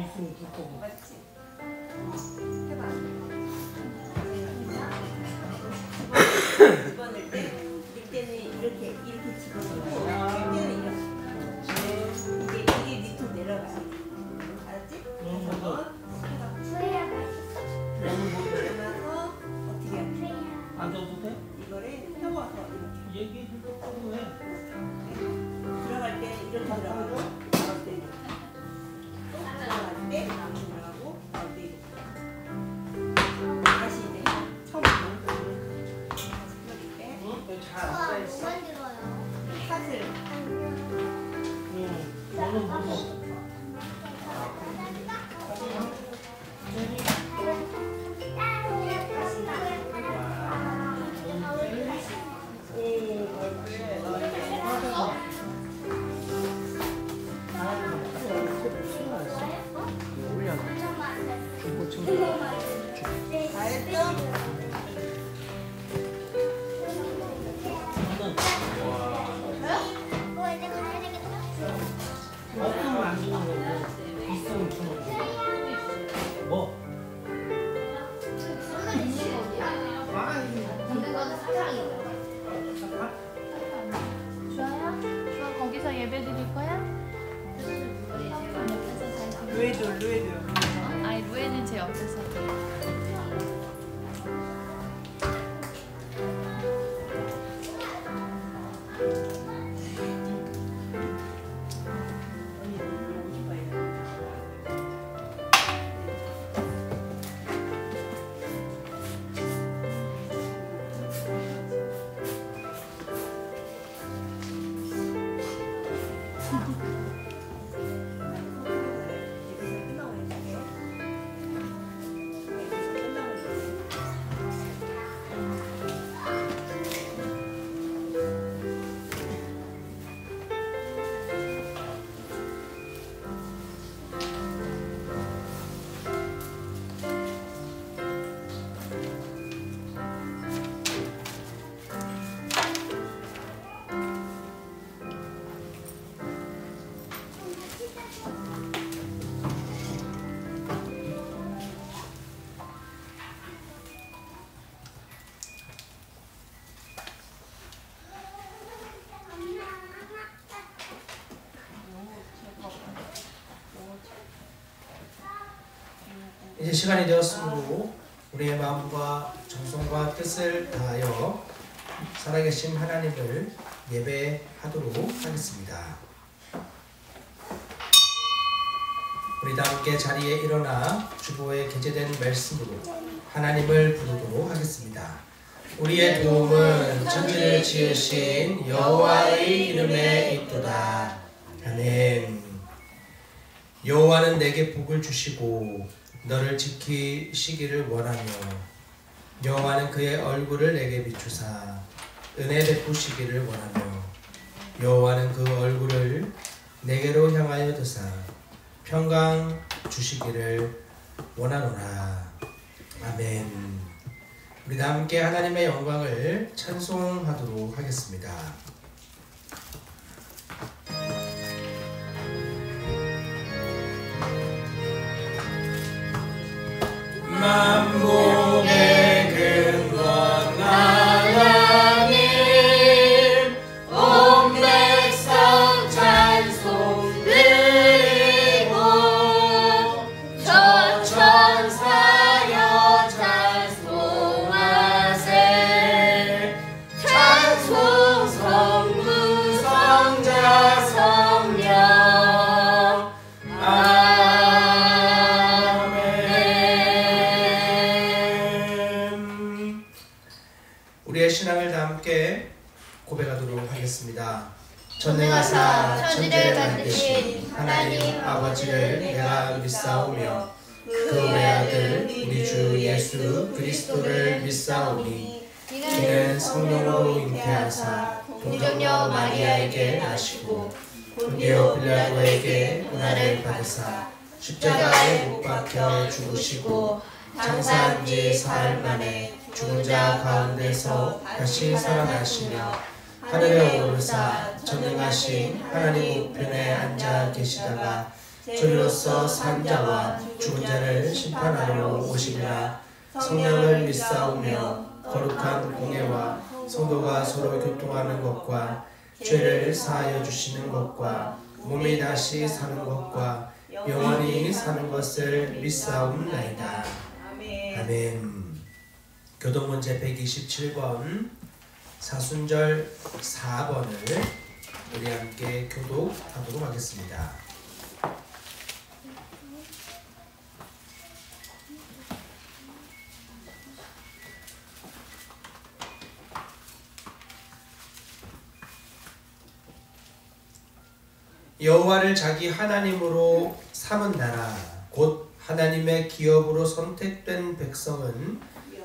있으면 줄 거고. 맞지? 해봐. 집어넣을 때 밑에는 이렇게 집어넣고 밑에는 이렇게. 이게 밑으로 내려가. 알았지? 그러면서 어떻게 할지. 안 줘도 돼? 이거를 펴고서 이렇게. 얘기해 줄 것도 해. 들어갈 때 이렇게 들어가고 나올 때 이렇게. 들어갈 때 들어가고 나올 때 이렇게. 다시 이제 처음부터 다시 펴줄 때 잘안 써있어. 팥을 너는 뭐? 없으면 안 주는 거고 있으면 주는 거고. 뭐? 주아 거기서 예배 드릴 거야? 루에도 아니 루에는 제 옆에서. 이제 시간이 되었으므로 우리의 마음과 정성과 뜻을 다하여 살아계신 하나님을 예배하도록 하겠습니다. 우리 다 함께 자리에 일어나 주보에 게재된 말씀으로 하나님을 부르도록 하겠습니다. 우리의 도움은 천지를 지으신 여호와의 이름에 있도다. 아멘. 여호와는 내게 복을 주시고 너를 지키시기를 원하며 여호와는 그의 얼굴을 내게 비추사 은혜 베푸시기를 원하며 여호와는 그 얼굴을 내게로 향하여 드사 평강 주시기를 원하노라. 아멘. 우리 다 함께 하나님의 영광을 찬송하도록 하겠습니다. 만복의 근원 하나님 온 백성 찬송 드리고 저 천사여 찬송하세 찬송 성부 성자 성령 우리의 신앙을 다 함께 고백하도록 하겠습니다. 전능하사 천지를 만드신 하나님 아버지를 내가 믿사오며 그 외아들 우리 주 예수 그리스도를 믿사오니 이는 성령으로 잉태하사 동정녀 마리아에게 나시고 본디오 빌라도에게 고난을 받으사 십자가에 못 박혀 죽으시고 장사한 지 사흘 만에 죽은 자 가운데서 다시 살아나시며 하늘에 오르사 전능하신 하나님 우편에 앉아 계시다가 저리로서 산 자와 죽은 자를 심판하러 오시리라. 성령을 믿사오며 거룩한 공예와 성도가 서로 교통하는 것과 죄를 사하여 주시는 것과 몸이 다시 사는 것과 영원히 사는 것을 믿사옵나이다. 아멘. 교동문제 127번 사순절 4번을 우리 함께 교독하도록 하겠습니다. 여호와를 자기 하나님으로 삼은 나라 곧 하나님의 기업으로 선택된 백성은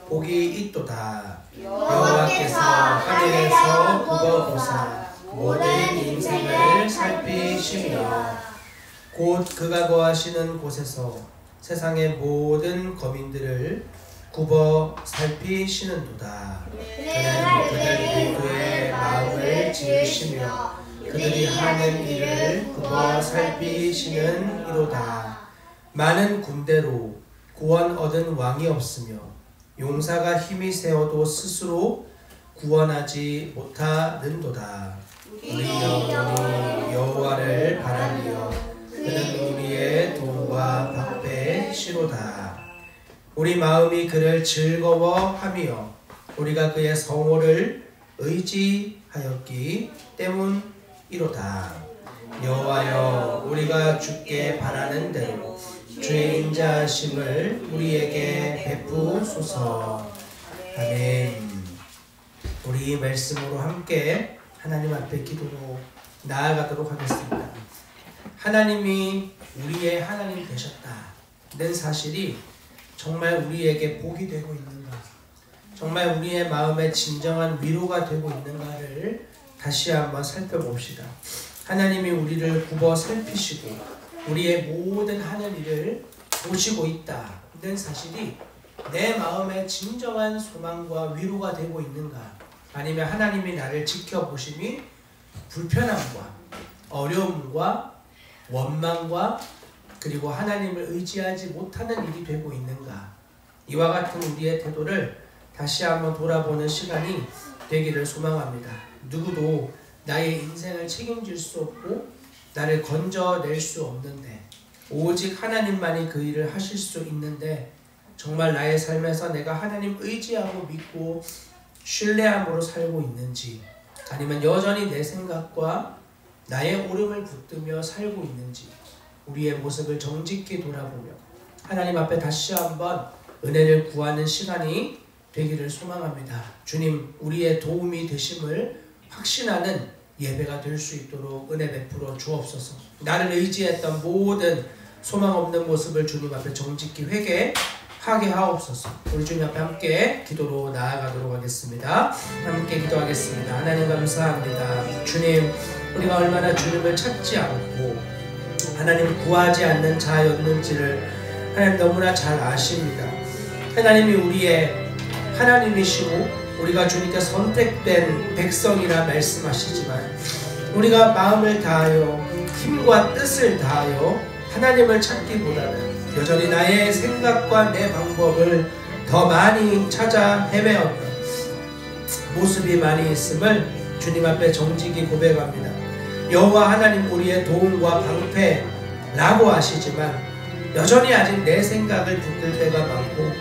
복이 있도다. 여호와께서 하늘에서 굽어보사 모든 인생을 살피시며 곧 그가 거하시는 곳에서 세상의 모든 거민들을 굽어 살피시는도다. 그는 그들 모두의 마음을 지으시며 그들이 하는 일을 굽어 살피시는 이로다. 많은 군대로 구원 얻은 왕이 없으며 용사가 힘이 세어도 스스로 구원하지 못하는도다. 우리 영혼이 여호와를 바라리여 그는 우리의 도움과 방패시로다. 우리 마음이 그를 즐거워하며 우리가 그의 성호를 의지하였기 때문이로다. 여호와여 우리가 주께 바라는 대로 주의 인자하심을 우리에게 베푸소서. 아멘. 우리 말씀으로 함께 하나님 앞에 기도로 나아가도록 하겠습니다. 하나님이 우리의 하나님 되셨다는 사실이 정말 우리에게 복이 되고 있는가, 정말 우리의 마음에 진정한 위로가 되고 있는가를 다시 한번 살펴봅시다. 하나님이 우리를 굽어 살피시고 우리의 모든 하는 일을 보시고 있다는 사실이 내 마음에 진정한 소망과 위로가 되고 있는가, 아니면 하나님이 나를 지켜보심이 불편함과 어려움과 원망과 그리고 하나님을 의지하지 못하는 일이 되고 있는가, 이와 같은 우리의 태도를 다시 한번 돌아보는 시간이 되기를 소망합니다. 누구도 나의 인생을 책임질 수 없고 나를 건져낼 수 없는데 오직 하나님만이 그 일을 하실 수 있는데, 정말 나의 삶에서 내가 하나님 의지하고 믿고 신뢰함으로 살고 있는지, 아니면 여전히 내 생각과 나의 오름을 붙들며 살고 있는지, 우리의 모습을 정직히 돌아보며 하나님 앞에 다시 한번 은혜를 구하는 시간이 되기를 소망합니다. 주님, 우리의 도움이 되심을 확신하는 예배가 될 수 있도록 은혜 베풀어 주옵소서. 나를 의지했던 모든 소망 없는 모습을 주님 앞에 정직히 회개하게 하옵소서. 우리 주님 앞에 함께 기도로 나아가도록 하겠습니다. 함께 기도하겠습니다. 하나님 감사합니다. 주님, 우리가 얼마나 주님을 찾지 않고 하나님 구하지 않는 자였는지를 하나님 너무나 잘 아십니다. 하나님이 우리의 하나님이시고 우리가 주님께 선택된 백성이라 말씀하시지만, 우리가 마음을 다하여 힘과 뜻을 다하여 하나님을 찾기보다는 여전히 나의 생각과 내 방법을 더 많이 찾아 헤매었던 모습이 많이 있음을 주님 앞에 정직히 고백합니다. 여호와 하나님 우리의 도움과 방패라고 하시지만 여전히 아직 내 생각을 붙들 때가 많고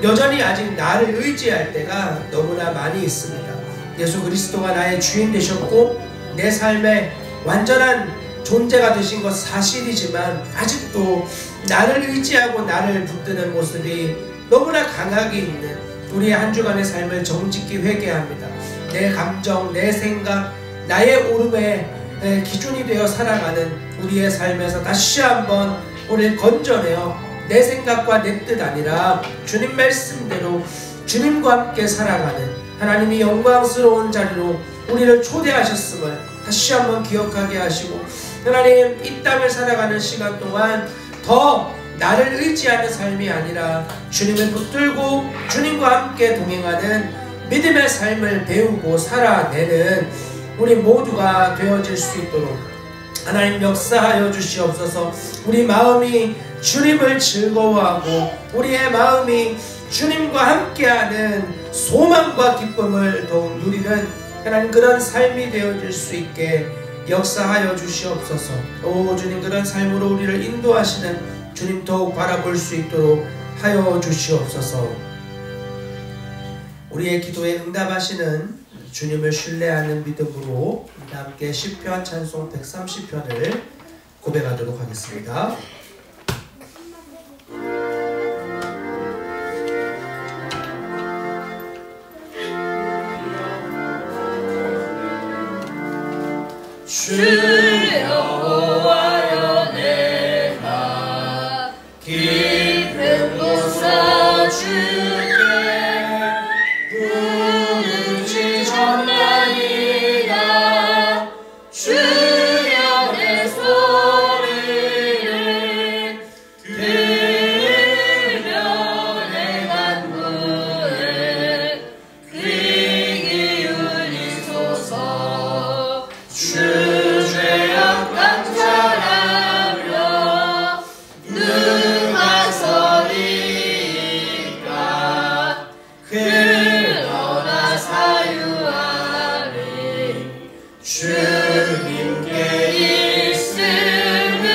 여전히 아직 나를 의지할 때가 너무나 많이 있습니다. 예수 그리스도가 나의 주인 되셨고 내 삶의 완전한 존재가 되신 것 사실이지만 아직도 나를 의지하고 나를 붙드는 모습이 너무나 강하게 있는 우리의 한 주간의 삶을 정직히 회개합니다. 내 감정, 내 생각, 나의 오름의 기준이 되어 살아가는 우리의 삶에서 다시 한번 우리를 건져내어 내 생각과 내 뜻 아니라 주님 말씀대로 주님과 함께 살아가는 하나님이 영광스러운 자리로 우리를 초대하셨음을 다시 한번 기억하게 하시고, 하나님 이 땅을 살아가는 시간 동안 더 나를 의지하는 삶이 아니라 주님을 붙들고 주님과 함께 동행하는 믿음의 삶을 배우고 살아내는 우리 모두가 되어질 수 있도록 하나님 역사하여 주시옵소서. 우리 마음이 주님을 즐거워하고 우리의 마음이 주님과 함께하는 소망과 기쁨을 더욱 누리는 하나님 그런 삶이 되어질 수 있게 역사하여 주시옵소서. 오 주님, 그런 삶으로 우리를 인도하시는 주님 더욱 바라볼 수 있도록 하여 주시옵소서. 우리의 기도에 응답하시는 주님을 신뢰하는 믿음으로 함께 시편 찬송 130편을 고백하도록 하겠습니다. 주 여호와여 내가 깊은 곳서 주께 부르짖었나이다. 주여 내 소리를 들으며 내 간구에 귀 기울이소서. 주님께 있으는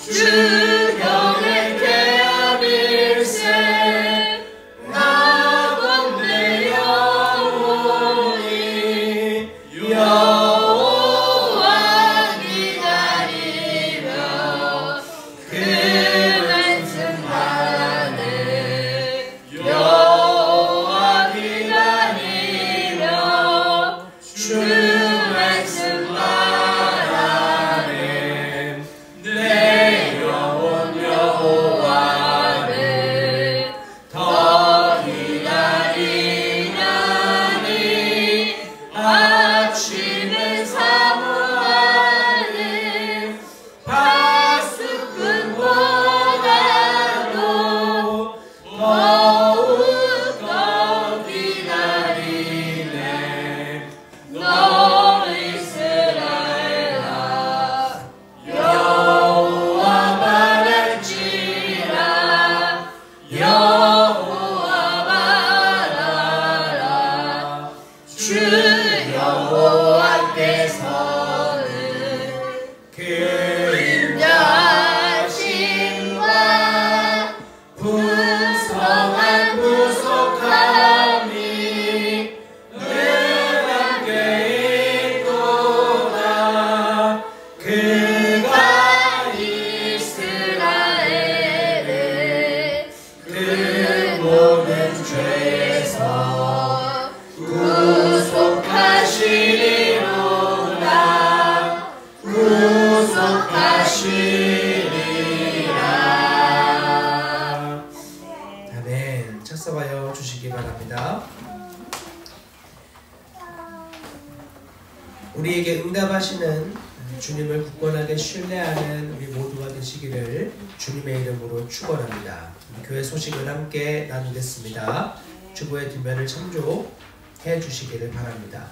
주경의 태어일세. 나건대 영혼이 여호와 기다리며 그 말씀 바라네. 여호와 기다리며 주 착석하여 주시기 바랍니다. 우리에게 응답하시는 주님을 굳건하게 신뢰하는 우리 모두가 되시기를 주님의 이름으로 축원합니다. 교회 소식을 함께 나누겠습니다. 주보의 뒷면을 참조해 주시기를 바랍니다.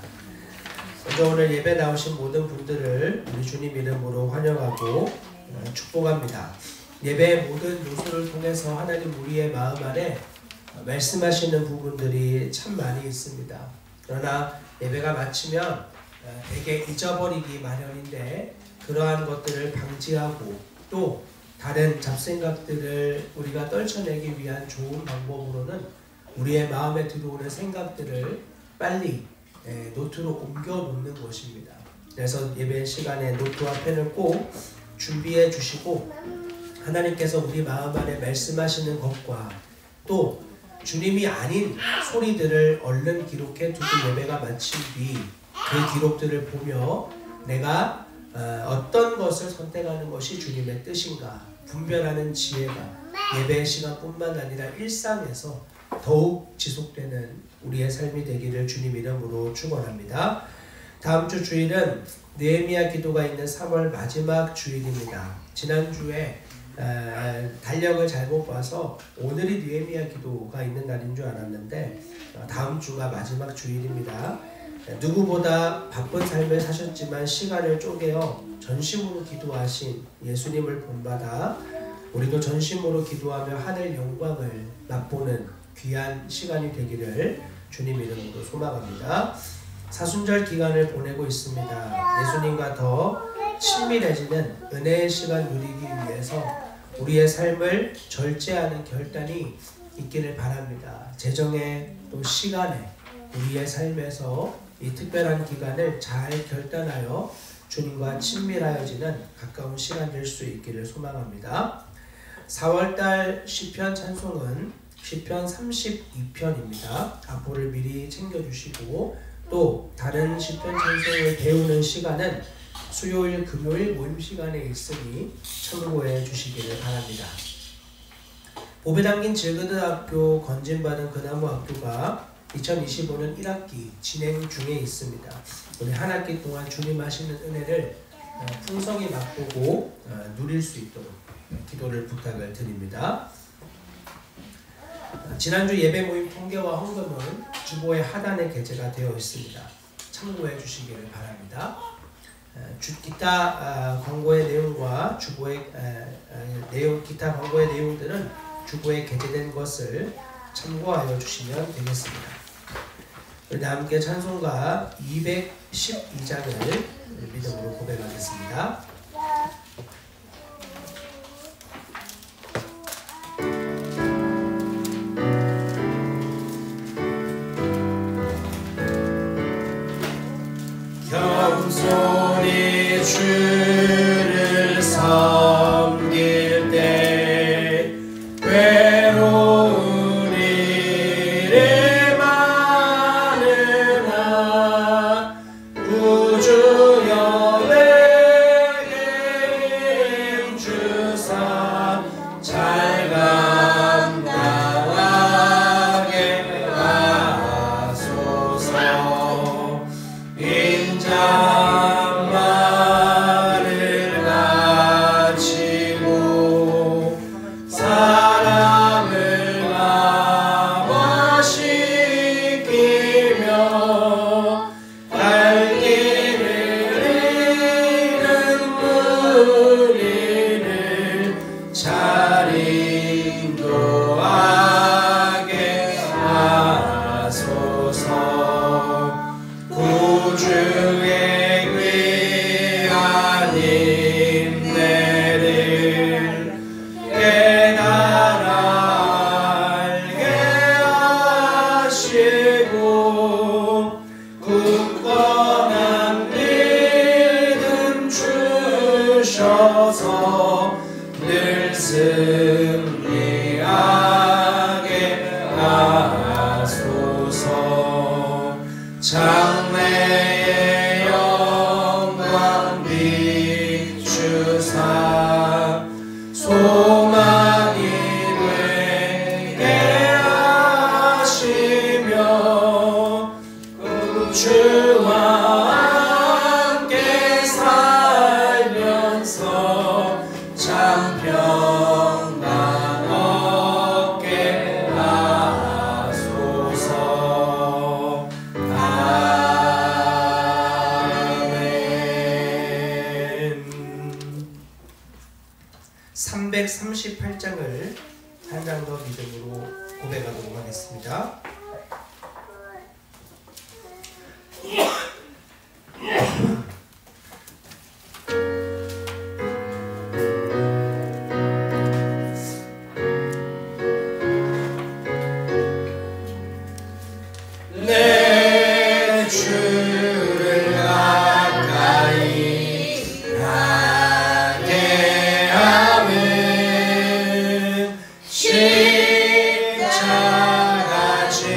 먼저 오늘 예배 나오신 모든 분들을 우리 주님 이름으로 환영하고 축복합니다. 예배의 모든 요소를 통해서 하나님 우리의 마음 안에 말씀하시는 부분들이 참 많이 있습니다. 그러나 예배가 마치면 대개 잊어버리기 마련인데 그러한 것들을 방지하고 또 다른 잡생각들을 우리가 떨쳐내기 위한 좋은 방법으로는 우리의 마음에 들어오는 생각들을 빨리 노트로 옮겨 놓는 것입니다. 그래서 예배 시간에 노트와 펜을 꼭 준비해 주시고 하나님께서 우리 마음 안에 말씀하시는 것과 또 주님이 아닌 소리들을 얼른 기록해 두고 예배가 마친 뒤 그 기록들을 보며 내가 어떤 것을 선택하는 것이 주님의 뜻인가 분별하는 지혜가 예배 시간뿐만 아니라 일상에서 더욱 지속되는 우리의 삶이 되기를 주님 이름으로 축원합니다. 다음 주 주일은 느헤미야 기도가 있는 3월 마지막 주일입니다. 지난주에 달력을 잘못 봐서 오늘이 느헤미야 기도가 있는 날인 줄 알았는데 다음 주가 마지막 주일입니다. 누구보다 바쁜 삶을 사셨지만 시간을 쪼개어 전심으로 기도하신 예수님을 본받아 우리도 전심으로 기도하며 하늘 영광을 맛보는 귀한 시간이 되기를 주님 이름으로 소망합니다. 사순절 기간을 보내고 있습니다. 예수님과 더 친밀해지는 은혜의 시간 누리기 위해서 우리의 삶을 절제하는 결단이 있기를 바랍니다. 재정에 또 시간에 우리의 삶에서 이 특별한 기간을 잘 결단하여 주님과 친밀하여지는 가까운 시간 될 수 있기를 소망합니다. 4월달 시편 찬송은 시편 32편입니다. 악보를 미리 챙겨주시고 또 다른 시편 찬송을 배우는 시간은 수요일 금요일 모임 시간에 있으니 참고해 주시기를 바랍니다. 봄에 담긴 질그드학교 건진받은 그나무 학교가 2025년 1학기 진행 중에 있습니다. 우리 한 학기 동안 주님 하시는 은혜를 풍성히 맛보고 누릴 수 있도록 기도를 부탁을 드립니다. 지난주 예배 모임 통계와 헌금은 주보의 하단에 게재가 되어 있습니다. 참고해 주시기를 바랍니다. 기타 광고의 내용과 주보의 기타 광고의 내용들은 주보에 게재된 것을 참고하여 주시면 되겠습니다. 우리 함께 찬송가 212장을 믿음으로 고백하겠습니다. 겸손히 주를 섬길 때 외로운 일에 많으나 우주 여백에 힘주사 잘 감당하게 하소서. 인자말을 가지고 사람을 감화시키며 갈 길을 잃은 무리를 잘 인도하게 하소서. 구주의 귀한 인내를 깨달아 알게 하시고 굳건한 믿음 주셔서 늘 승리하게 하소서. 장래의 영광 비추사 소망이 되게 하시며 주와 함께 살면서 참 평강 얻게 하소서. 338장을 한 장 더 믿음으로 고백하도록 하겠습니다. 내 주를 가까이 하게 함은 십자가 진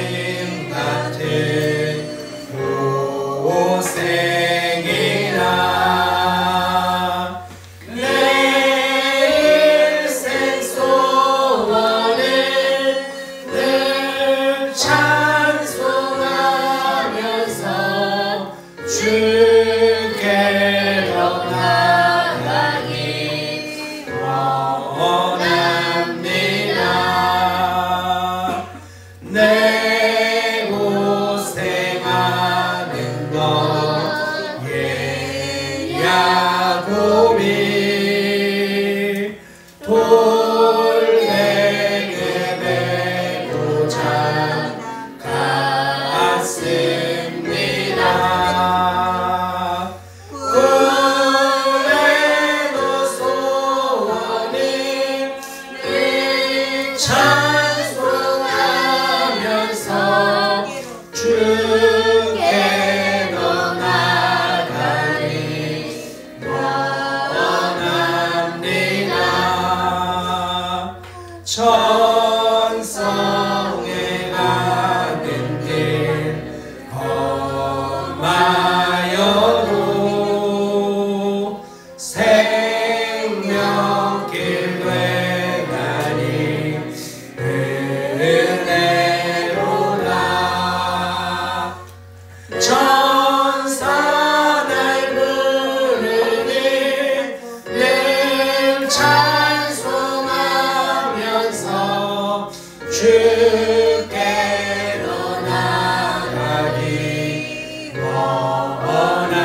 천성에 가는 길 험하여도 생명길 되나니 은혜로다. 천사 날 부르니 늘 찬송하면서 주께로 나가기 원합니다.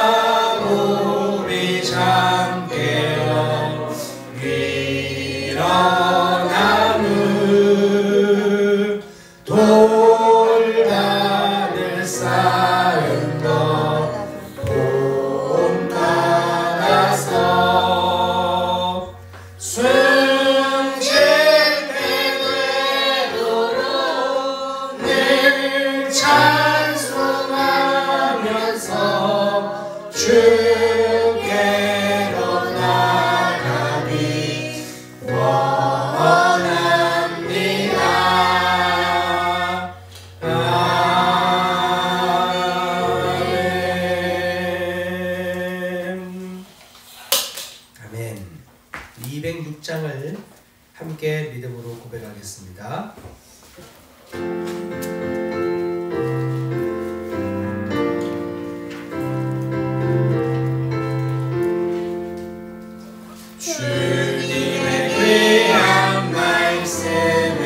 야곱이 잠깨어 일어나무 돌단을 쌓은 것 본받아서 숨쉴 때 되도록 늘 찬송하면서 주께로 나가기 원합니다. 아멘. 아멘. 206장을 함께 믿음으로 고백하겠습니다. 주님의 귀한 말씀은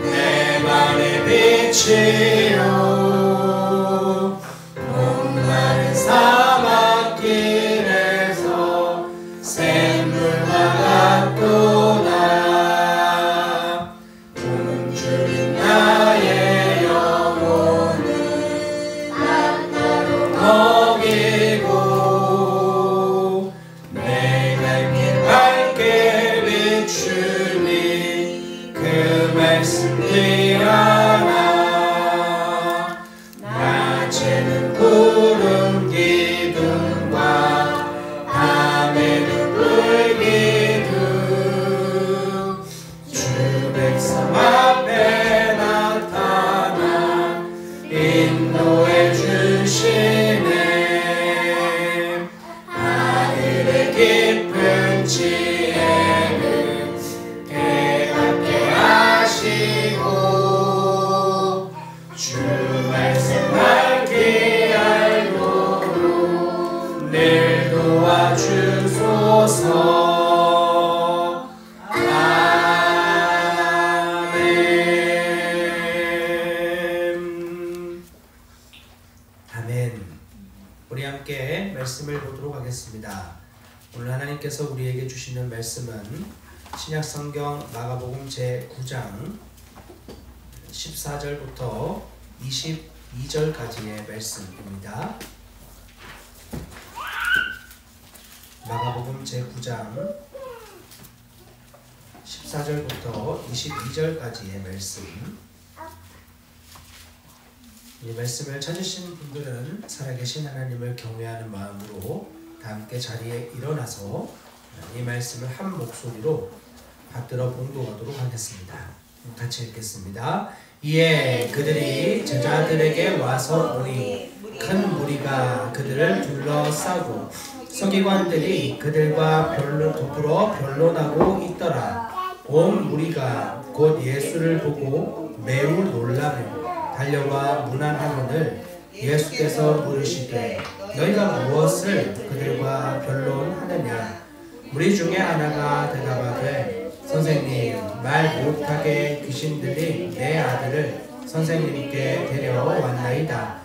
내 맘의 빛이요 목마른 사막길에서 샘물과 같도다. 굶주린 나의 영혼을 만나로 먹이고 내 갈 길 밝게 비추니 그 말씀이 하나. 낮에는 구름 기둥과 밤에는 불기둥 주 백성 앞에 나타나 인도해 주시네. 하늘의 깊은 지혜는 깨닫게 하시고 주 말씀 밝히 알도록 늘 도와주소서. 아멘. 아멘. 우리 함께 말씀을 보도록 하겠습니다. 오늘 하나님께서 우리에게 주시는 말씀은 신약성경 마가복음 제9장 14절부터 22절까지의 말씀입니다. 마가복음 제9장 14절부터 22절까지의 말씀. 이 말씀을 찾으신 분들은 살아계신 하나님을 경외하는 마음으로 다 함께 자리에 일어나서 이 말씀을 한 목소리로 받들어 봉독하도록 하겠습니다. 같이 읽겠습니다. 이에 그들이 제자들에게 와서 오니 큰 무리가 그들을 둘러싸고 서기관들이 그들과 더불어 변론하고 있더라. 온 무리가 곧 예수를 보고 매우 놀라며 달려와 문안하거늘 예수께서 물으시되 너희가 무엇을 그들과 변론하느냐. 무리 중에 하나가 대답하되 선생님, 말 못하게 귀신 들린 내 아들을 선생님께 데려왔나이다.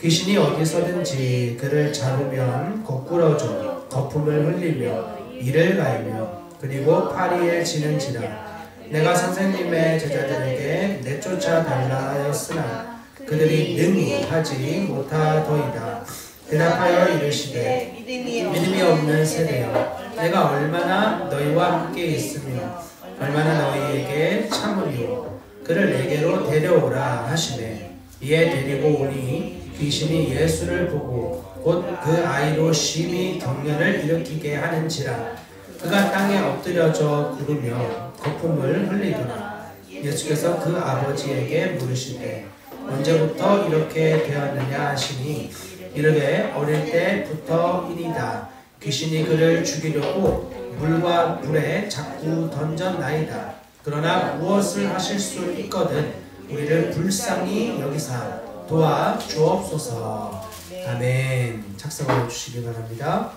귀신이 어디서든지 그를 잡으면 거꾸러져 거품을 흘리며 이를 갈며 그리고 파리에 지는지라. 내가 선생님의 제자들에게 내쫓아 달라 하였으나 그들이 능히 하지 못하더이다. 대답하여 이르시되 믿음이 없는 세대여, 내가 얼마나 너희와 함께 있으며 얼마나 너희에게 참으리요. 그를 내게로 데려오라 하시매 이에 데리고 오니 귀신이 예수를 보고 곧 그 아이로 심히 경련을 일으키게 하는지라. 그가 땅에 엎드려져 구르며 거품을 흘리더라. 예수께서 그 아버지에게 물으시되 언제부터 이렇게 되었느냐 하시니 이르되 어릴 때부터이니이다. 귀신이 그를 죽이려고 물과 불에 자꾸 던졌나이다. 그러나 무엇을 하실 수 있거든 우리를 불쌍히 여기사 도와 주옵소서. 아멘. 착석하여 주시기 바랍니다.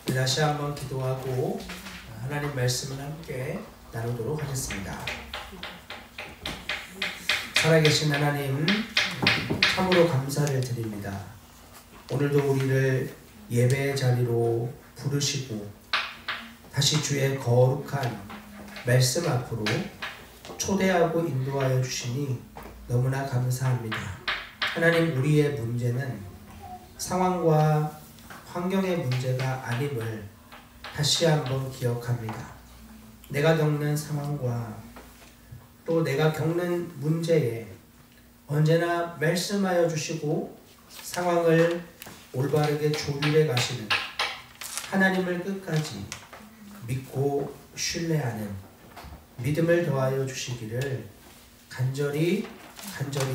다시 한번 기도하고 하나님 말씀을 함께 나누도록 하겠습니다. 살아계신 하나님, 참으로 감사를 드립니다. 오늘도 우리를 예배의 자리로 부르시고 다시 주의 거룩한 말씀 앞으로 초대하고 인도하여 주시니 너무나 감사합니다. 하나님, 우리의 문제는 상황과 환경의 문제가 아님을 다시 한번 기억합니다. 내가 겪는 상황과 또 내가 겪는 문제에 언제나 말씀하여 주시고 상황을 올바르게 조율해 가시는 하나님을 끝까지 믿고 신뢰하는 믿음을 더하여 주시기를 간절히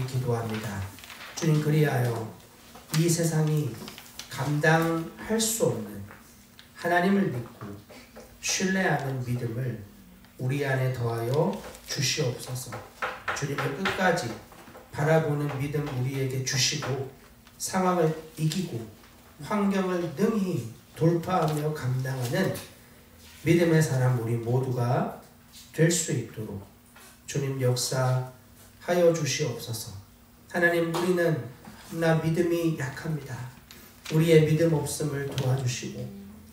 기도합니다. 주님, 그리하여 이 세상이 감당할 수 없는 하나님을 믿고 신뢰하는 믿음을 우리 안에 더하여 주시옵소서. 주님을 끝까지 바라보는 믿음 우리에게 주시고 상황을 이기고 환경을 능히 돌파하며 감당하는 믿음의 사람 우리 모두가 될 수 있도록 주님 역사하여 주시옵소서. 하나님, 우리는 나 믿음이 약합니다. 우리의 믿음 없음을 도와주시고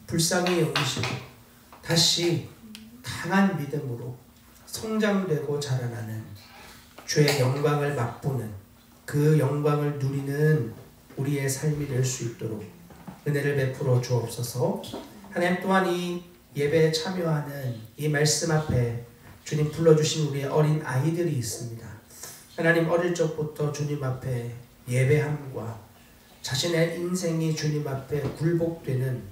불쌍히 여기시고 다시 강한 믿음으로 성장되고 자라나는 주의 영광을 맛보는 그 영광을 누리는 우리의 삶이 될 수 있도록 은혜를 베풀어 주옵소서. 하나님, 또한 이 예배에 참여하는 이 말씀 앞에 주님 불러주신 우리의 어린 아이들이 있습니다. 하나님, 어릴 적부터 주님 앞에 예배함과 자신의 인생이 주님 앞에 굴복되는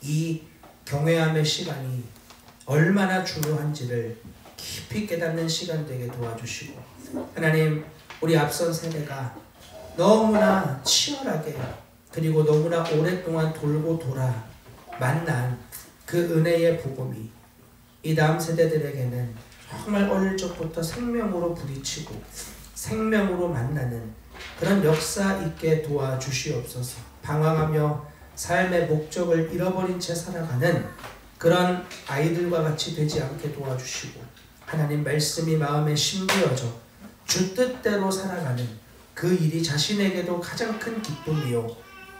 이 경외함의 시간이 얼마나 중요한지를 깊이 깨닫는 시간 되게 도와주시고 하나님, 우리 앞선 세대가 너무나 치열하게 그리고 너무나 오랫동안 돌고 돌아 만난 그 은혜의 복음이 이 다음 세대들에게는 정말 어릴 적부터 생명으로 부딪히고 생명으로 만나는 그런 역사 있게 도와주시옵소서. 방황하며 삶의 목적을 잃어버린 채 살아가는 그런 아이들과 같이 되지 않게 도와주시고 하나님, 말씀이 마음에 심겨져 주 뜻대로 살아가는 그 일이 자신에게도 가장 큰 기쁨이요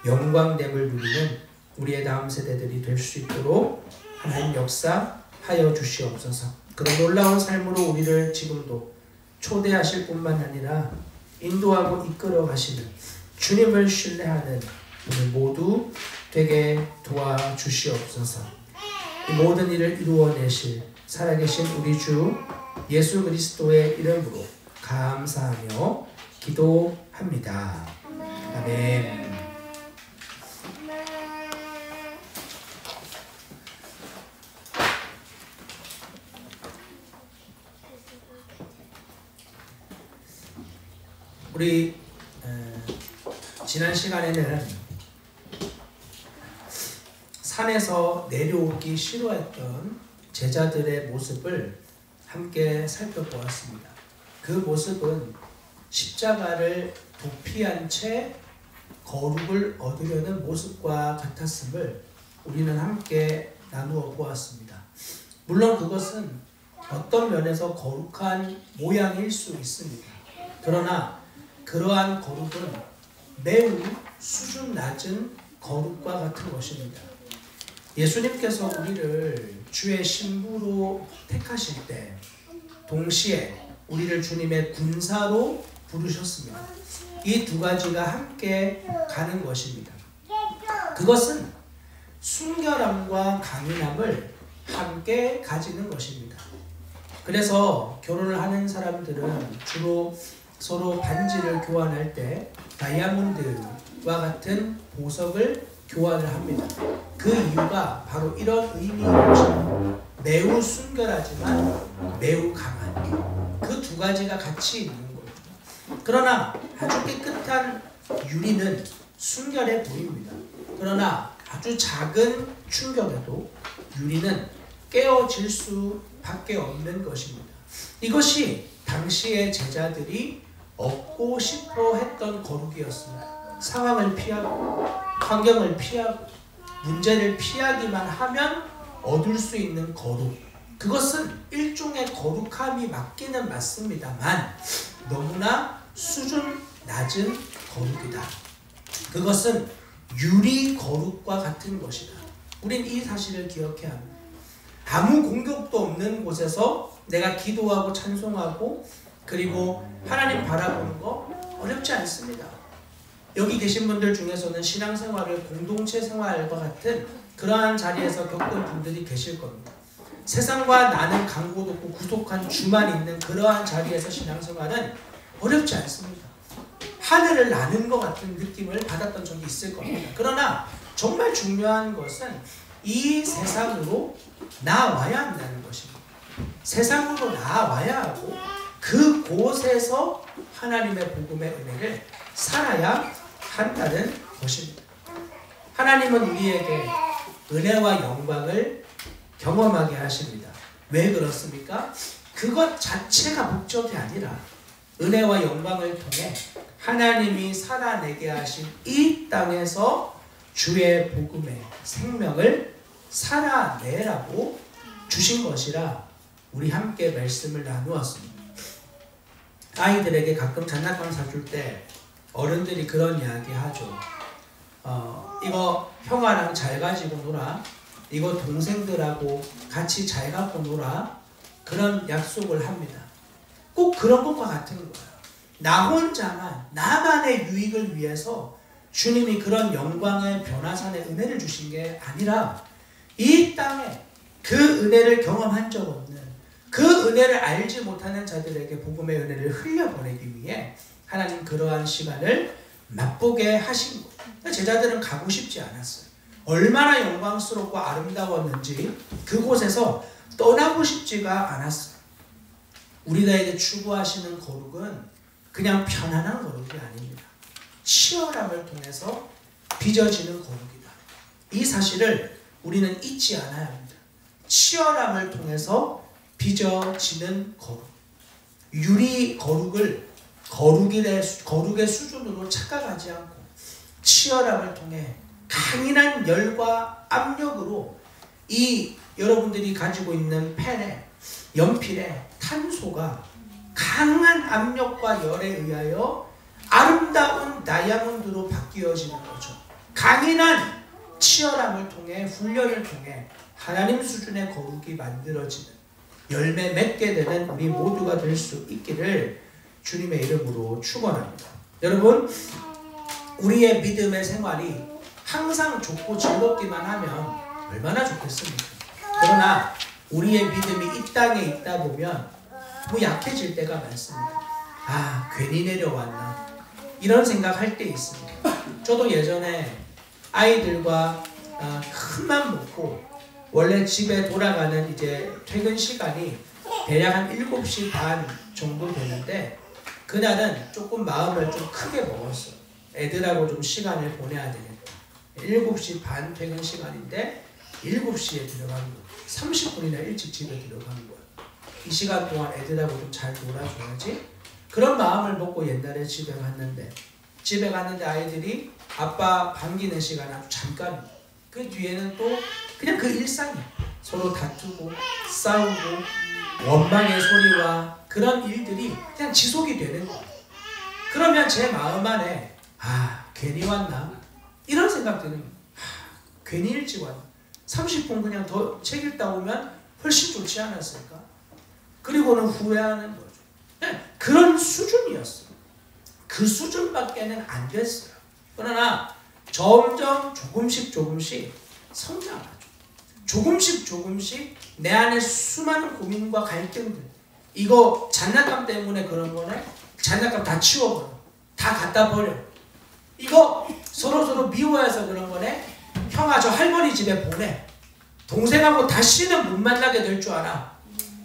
영광됨을 누리는 우리의 다음 세대들이 될 수 있도록 하나님 역사하여 주시옵소서. 그런 놀라운 삶으로 우리를 지금도 초대하실 뿐만 아니라 인도하고 이끌어 가시는 주님을 신뢰하는 우리 모두 되게 도와주시옵소서. 이 모든 일을 이루어내실 살아계신 우리 주 예수 그리스도의 이름으로 감사하며 기도합니다. 아멘. 우리 지난 시간에는 산에서 내려오기 싫어했던 제자들의 모습을 함께 살펴보았습니다. 그 모습은 십자가를 도피한 채 거룩을 얻으려는 모습과 같았음을 우리는 함께 나누어 보았습니다. 물론 그것은 어떤 면에서 거룩한 모양일 수 있습니다. 그러나 그러한 거룩은 매우 수준 낮은 거룩과 같은 것입니다. 예수님께서 우리를 주의 신부로 택하실 때 동시에 우리를 주님의 군사로 부르셨습니다. 이 두 가지가 함께 가는 것입니다. 그것은 순결함과 강인함을 함께 가지는 것입니다. 그래서 결혼을 하는 사람들은 주로 서로 반지를 교환할 때 다이아몬드와 같은 보석을 교환을 합니다. 그 이유가 바로 이런 의미인 것입니다. 매우 순결하지만 매우 강한 그 두 가지가 같이 있는 거예요. 그러나 아주 깨끗한 유리는 순결해 보입니다. 그러나 아주 작은 충격에도 유리는 깨어질 수밖에 없는 것입니다. 이것이 당시의 제자들이 얻고 싶어 했던 거룩이었습니다. 상황을 피하고 환경을 피하고 문제를 피하기만 하면 얻을 수 있는 거룩, 그것은 일종의 거룩함이 맞기는 맞습니다만 너무나 수준 낮은 거룩이다. 그것은 유리 거룩과 같은 것이다. 우린 이 사실을 기억해야 합니다. 아무 공격도 없는 곳에서 내가 기도하고 찬송하고 그리고 하나님 바라보는 거 어렵지 않습니다. 여기 계신 분들 중에서는 신앙생활을 공동체 생활과 같은 그러한 자리에서 겪은 분들이 계실 겁니다. 세상과 나는 강고 높고 구속한 주만 있는 그러한 자리에서 신앙생활은 어렵지 않습니다. 하늘을 나는 것 같은 느낌을 받았던 적이 있을 겁니다. 그러나 정말 중요한 것은 이 세상으로 나와야 한다는 것입니다. 세상으로 나와야 하고 그곳에서 하나님의 복음의 은혜를 살아야 한다는 것입니다. 하나님은 우리에게 은혜와 영광을 경험하게 하십니다. 왜 그렇습니까? 그것 자체가 목적이 아니라 은혜와 영광을 통해 하나님이 살아내게 하신 이 땅에서 주의 복음의 생명을 살아내라고 주신 것이라 우리 함께 말씀을 나누었습니다. 아이들에게 가끔 장난감 사줄 때 어른들이 그런 이야기 하죠. 이거 형아랑 잘 가지고 놀아. 이거 동생들하고 같이 잘 갖고 놀아. 그런 약속을 합니다. 꼭 그런 것과 같은 거예요. 나 혼자만 나만의 유익을 위해서 주님이 그런 영광의 변화산의 은혜를 주신 게 아니라 이 땅에 그 은혜를 경험한 적 없는 그 은혜를 알지 못하는 자들에게 복음의 은혜를 흘려보내기 위해 하나님 그러한 시간을 맛보게 하신 거예요. 제자들은 가고 싶지 않았어요. 얼마나 영광스럽고 아름다웠는지 그곳에서 떠나고 싶지가 않았어요. 우리가 추구하시는 거룩은 그냥 편안한 거룩이 아닙니다. 치열함을 통해서 빚어지는 거룩이다. 이 사실을 우리는 잊지 않아야 합니다. 치열함을 통해서 빚어지는 거룩. 유리 거룩을 거룩의 수준으로 착각하지 않고 치열함을 통해 강인한 열과 압력으로 이 여러분들이 가지고 있는 펜에 연필에 탄소가 강한 압력과 열에 의하여 아름다운 다이아몬드로 바뀌어지는 거죠. 강인한 치열함을 통해 훈련을 통해 하나님 수준의 거룩이 만들어지는 열매 맺게 되는 우리 모두가 될 수 있기를 주님의 이름으로 축원합니다. 여러분, 우리의 믿음의 생활이 항상 좋고 즐겁기만 하면 얼마나 좋겠습니까? 그러나 우리의 믿음이 이 땅에 있다 보면 뭐 약해질 때가 많습니다. 아, 괜히 내려왔나 이런 생각할 때 있습니다. 저도 예전에 아이들과 큰 맘 먹고 원래 집에 돌아가는 이제 퇴근 시간이 대략 한 7시 반 정도 되는데 그날은 조금 마음을 좀 크게 먹었어요. 애들하고 좀 시간을 보내야 되겠다. 7시 반 퇴근 시간인데 7시에 들어간 거예요. 30분이나 일찍 집에 들어간 거예요. 이 시간 동안 애들하고 좀 잘 놀아줘야지. 그런 마음을 먹고 옛날에 집에 갔는데 아이들이 아빠 반기는 시간 아주 잠깐. 그 뒤에는 또 그냥 그 일상이야. 서로 다투고 싸우고 원망의 소리와 그런 일들이 그냥 지속이 되는 거야. 그러면 제 마음 안에 괜히 왔나? 이런 생각 드는 거야. 괜히 일찍 왔나? 30분 그냥 더 책 읽다 오면 훨씬 좋지 않았을까? 그리고는 후회하는 거죠. 그런 수준이었어요. 그 수준밖에는 안 됐어요. 그러나 점점 조금씩 성장하죠. 조금씩 내 안에 수많은 고민과 갈등들, 이거 장난감 때문에 그런 거네? 장난감 다 치워버려. 다 갖다 버려. 이거 서로 미워해서 그런 거네. 형아 저 할머니 집에 보내. 동생하고 다시는 못 만나게 될 줄 알아.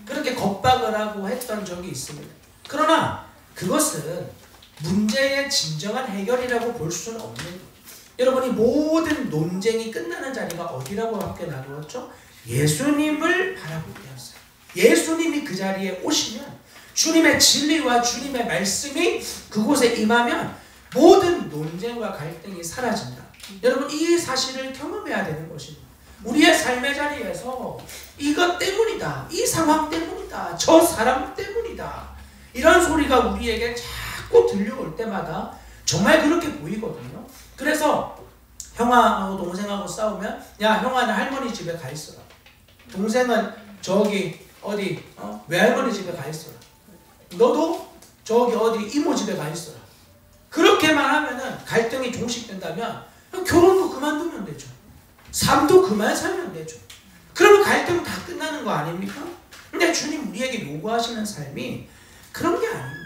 그렇게 겁박을 하고 했던 적이 있습니다. 그러나 그것은 문제의 진정한 해결이라고 볼 수는 없는 거예요. 여러분이 모든 논쟁이 끝나는 자리가 어디라고 함께 나누었죠? 예수님을 바라볼 때였어요. 예수님이 그 자리에 오시면, 주님의 진리와 주님의 말씀이 그곳에 임하면 모든 논쟁과 갈등이 사라진다. 여러분 이 사실을 경험해야 되는 것입니다. 우리의 삶의 자리에서 이것 때문이다, 이 상황 때문이다, 저 사람 때문이다, 이런 소리가 우리에게 자꾸 들려올 때마다 정말 그렇게 보이거든요. 그래서 형아하고 동생하고 싸우면 야 형아는 할머니 집에 가 있어라. 동생은 저기 어디 외할머니 집에 가 있어라. 너도 저기 어디 이모 집에 가 있어라. 그렇게만 하면은 갈등이 종식된다면 결혼도 그만두면 되죠. 삶도 그만 살면 되죠. 그러면 갈등은 다 끝나는 거 아닙니까? 근데 주님 우리에게 요구하시는 삶이 그런 게 아닙니다.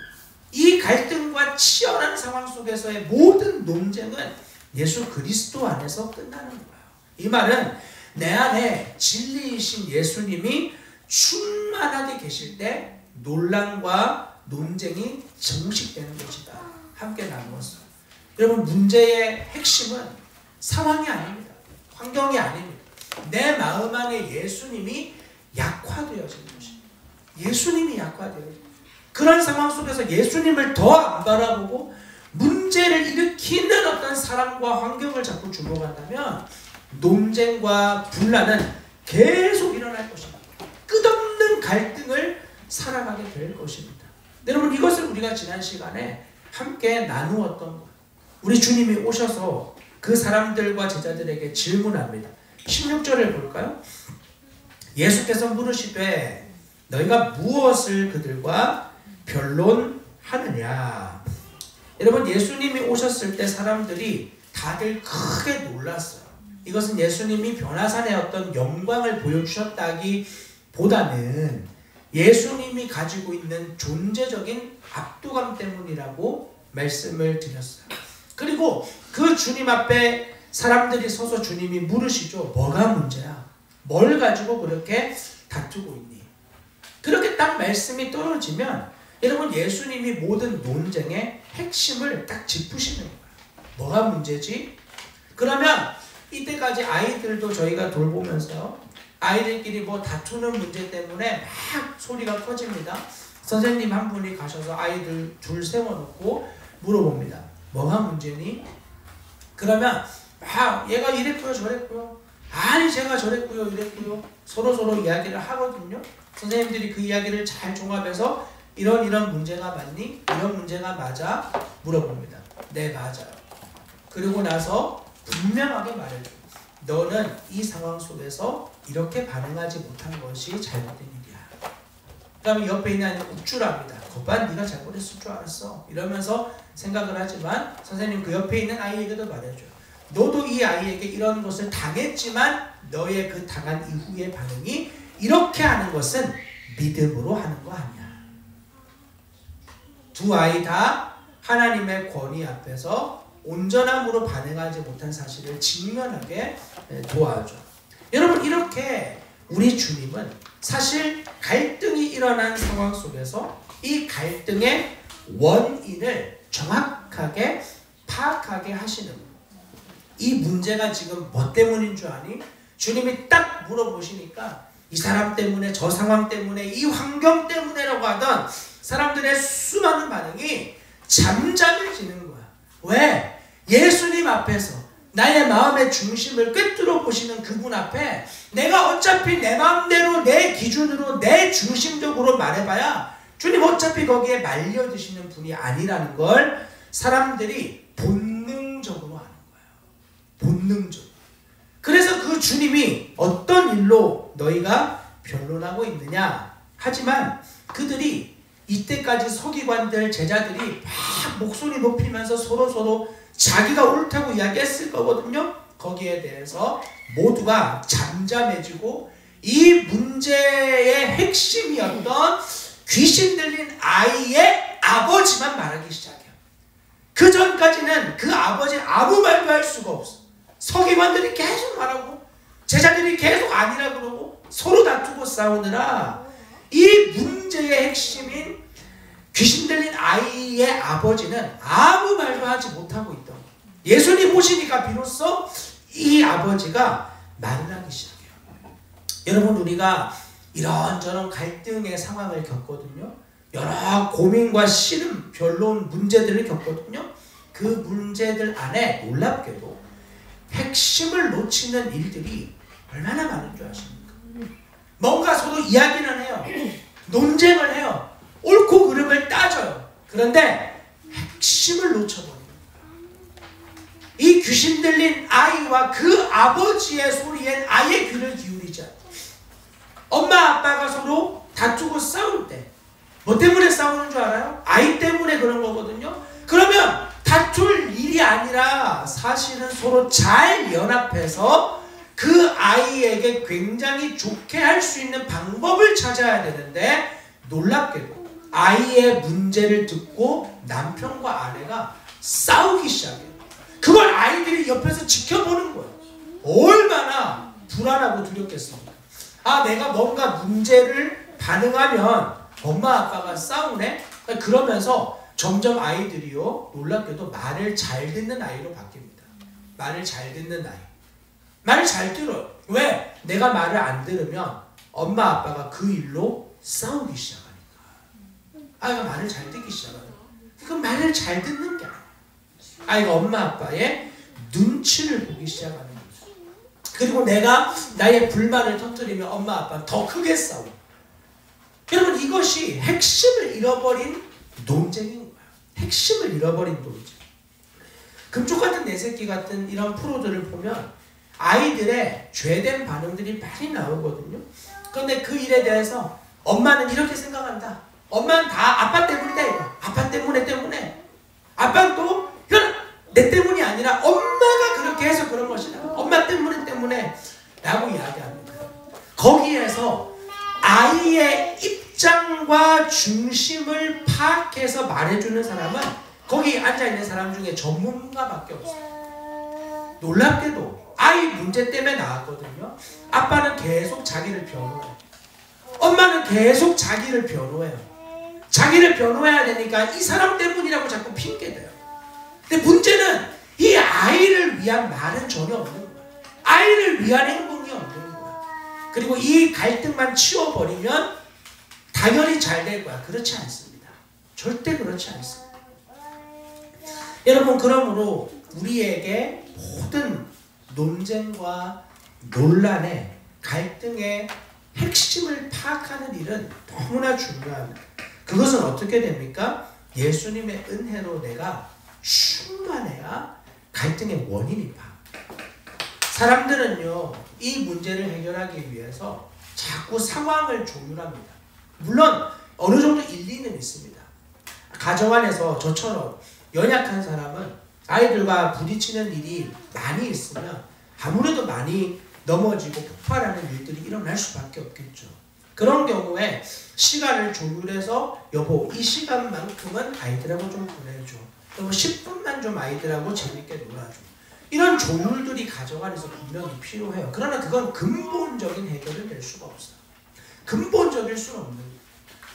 이 갈등과 치열한 상황 속에서의 모든 논쟁은 예수 그리스도 안에서 끝나는 거예요. 이 말은 내 안에 진리이신 예수님이 충만하게 계실 때 논란과 논쟁이 정식되는 것이다. 함께 나누었어요. 여러분 문제의 핵심은 상황이 아닙니다. 환경이 아닙니다. 내 마음 안에 예수님이 약화되어지는 것입니다. 예수님이 약화되어지는 그런 상황 속에서 예수님을 더 안 바라보고 문제를 일으키는 어떤 사람과 환경을 자꾸 주목한다면 논쟁과 분란은 계속 일어날 것입니다. 끝없는 갈등을 살아가게 될 것입니다. 여러분 이것을 우리가 지난 시간에 함께 나누었던 거예요. 우리 주님이 오셔서 그 사람들과 제자들에게 질문합니다. 16절을 볼까요? 예수께서 물으시되 너희가 무엇을 그들과 변론하느냐. 여러분 예수님이 오셨을 때 사람들이 다들 크게 놀랐어요. 이것은 예수님이 변화산의 어떤 영광을 보여주셨다기보다는 예수님이 가지고 있는 존재적인 압도감 때문이라고 말씀을 드렸어요. 그리고 그 주님 앞에 사람들이 서서 주님이 물으시죠. 뭐가 문제야? 뭘 가지고 그렇게 다투고 있니? 그렇게 딱 말씀이 떨어지면 여러분 예수님이 모든 논쟁의 핵심을 딱 짚으시는 거예요. 뭐가 문제지? 그러면 이때까지 아이들도 저희가 돌보면서 아이들끼리 뭐 다투는 문제 때문에 막 소리가 커집니다. 선생님 한 분이 가셔서 아이들 둘 세워놓고 물어봅니다. 뭐가 문제니? 그러면 막 얘가 이랬고요 저랬고요. 아니 제가 저랬고요 이랬고요. 서로 이야기를 하거든요. 선생님들이 그 이야기를 잘 종합해서 이런 문제가 맞니? 이런 문제가 맞아? 물어봅니다. 네 맞아요. 그리고 나서 분명하게 말해줘요. 너는 이 상황 속에서 이렇게 반응하지 못한 것이 잘못된 일이야. 그러면 옆에 있는 아이는 욱줄합니다. 거봐 네가 잘못했을 줄 알았어. 이러면서 생각을 하지만 선생님 그 옆에 있는 아이에게도 말해줘요. 너도 이 아이에게 이런 것을 당했지만 너의 그 당한 이후의 반응이 이렇게 하는 것은 믿음으로 하는 거 아니야. 두 아이 다 하나님의 권위 앞에서 온전함으로 반응하지 못한 사실을 직면하게 도와줘. 여러분 이렇게 우리 주님은 사실 갈등이 일어난 상황 속에서 이 갈등의 원인을 정확하게 파악하게 하시는 거예요. 이 문제가 지금 뭐 때문인 줄 아니? 주님이 딱 물어보시니까 이 사람 때문에 저 상황 때문에 이 환경 때문에라고 하던 사람들의 수많은 반응이 잠잠해지는 거야. 왜? 예수님 앞에서 나의 마음의 중심을 꿰뚫어 보시는 그분 앞에 내가 어차피 내 마음대로 내 기준으로 내 중심적으로 말해봐야 주님 어차피 거기에 말려드시는 분이 아니라는 걸 사람들이 본능적으로 하는 거예요. 본능적으로. 그래서 그 주님이 어떤 일로 너희가 변론하고 있느냐. 하지만 그들이 이때까지 서기관들 제자들이 막 목소리 높이면서 서로 자기가 옳다고 이야기했을 거거든요. 거기에 대해서 모두가 잠잠해지고 이 문제의 핵심이었던 귀신 들린 아이의 아버지만 말하기 시작해요. 그 전까지는 그 아버지 아무 말도 할 수가 없어. 서기관들이 계속 말하고 제자들이 계속 아니라 그러고 서로 다투고 싸우느라 이 문제의 핵심인 귀신 들린 아이의 아버지는 아무 말도 하지 못하고 있던 거예요. 예수님 오시니까 비로소 이 아버지가 말을 하기 시작해요. 여러분, 우리가 이런저런 갈등의 상황을 겪거든요. 여러 고민과 씨름, 별로운 문제들을 겪거든요. 그 문제들 안에 놀랍게도 핵심을 놓치는 일들이 얼마나 많은 줄 아십니까? 뭔가 서로 이야기는 해요. 논쟁을 해요. 옳고 그름을 따져요. 그런데 핵심을 놓쳐버려요. 이 귀신 들린 아이와 그 아버지의 소리엔 아예 귀를 기울이지 않아요. 엄마 아빠가 서로 다투고 싸울 때 뭐 때문에 싸우는 줄 알아요? 아이 때문에 그런 거거든요. 그러면 다툴 일이 아니라 사실은 서로 잘 연합해서 그 아이에게 굉장히 좋게 할 수 있는 방법을 찾아야 되는데, 놀랍게도 아이의 문제를 듣고 남편과 아내가 싸우기 시작해요. 그걸 아이들이 옆에서 지켜보는 거예요. 얼마나 불안하고 두렵겠습니까? 아, 내가 뭔가 문제를 반응하면 엄마 아빠가 싸우네? 그러면서 점점 아이들이요, 놀랍게도 말을 잘 듣는 아이로 바뀝니다. 말을 잘 듣는 아이. 말을 잘 들어요. 왜? 내가 말을 안 들으면 엄마 아빠가 그 일로 싸우기 시작하니까. 아이가 말을 잘 듣기 시작하니까. 그 말을 잘 듣는 게 아니에요. 아이가 엄마 아빠의 눈치를 보기 시작하는 거죠. 그리고 내가 나의 불만을 터뜨리면 엄마 아빠는 더 크게 싸워. 여러분, 이것이 핵심을 잃어버린 논쟁인 거예요. 핵심을 잃어버린 논쟁. 금쪽 같은 내 새끼 같은 이런 프로들을 보면 아이들의 죄된 반응들이 많이 나오거든요. 그런데 그 일에 대해서 엄마는 이렇게 생각한다. 엄마는 다 아빠 때문이다 이거. 아빠 때문에. 아빠는 또 이건 내 때문이 아니라 엄마가 그렇게 해서 그런 것이다. 엄마 때문에 라고 이야기합니다. 거기에서 아이의 입장과 중심을 파악해서 말해주는 사람은 거기 앉아있는 사람 중에 전문가밖에 없어요. 놀랍게도 아이 문제 때문에 나왔거든요. 아빠는 계속 자기를 변호해요. 엄마는 계속 자기를 변호해요. 자기를 변호해야 되니까 이 사람 때문이라고 자꾸 핑계대요. 근데 문제는 이 아이를 위한 말은 전혀 없는 거예요. 아이를 위한 행동이 없는 거예요. 그리고 이 갈등만 치워버리면 당연히 잘 될 거야. 그렇지 않습니다. 절대 그렇지 않습니다. 여러분, 그러므로 우리에게 모든 논쟁과 논란의 갈등의 핵심을 파악하는 일은 너무나 중요합니다. 그것은 어떻게 됩니까? 예수님의 은혜로 내가 충만해야 갈등의 원인이 파악. 사람들은요, 이 문제를 해결하기 위해서 자꾸 상황을 조율합니다. 물론 어느 정도 일리는 있습니다. 가정 안에서 저처럼 연약한 사람은 아이들과 부딪히는 일이 많이 있으면 아무래도 많이 넘어지고 폭발하는 일들이 일어날 수밖에 없겠죠. 그런 경우에 시간을 조율해서 여보, 이 시간만큼은 아이들하고 좀 보내줘. 여보, 10분만 좀 아이들하고 재밌게 놀아줘. 이런 조율들이 가정 안에서 분명히 필요해요. 그러나 그건 근본적인 해결은 될 수가 없어요. 근본적일 수는 없는 거예요.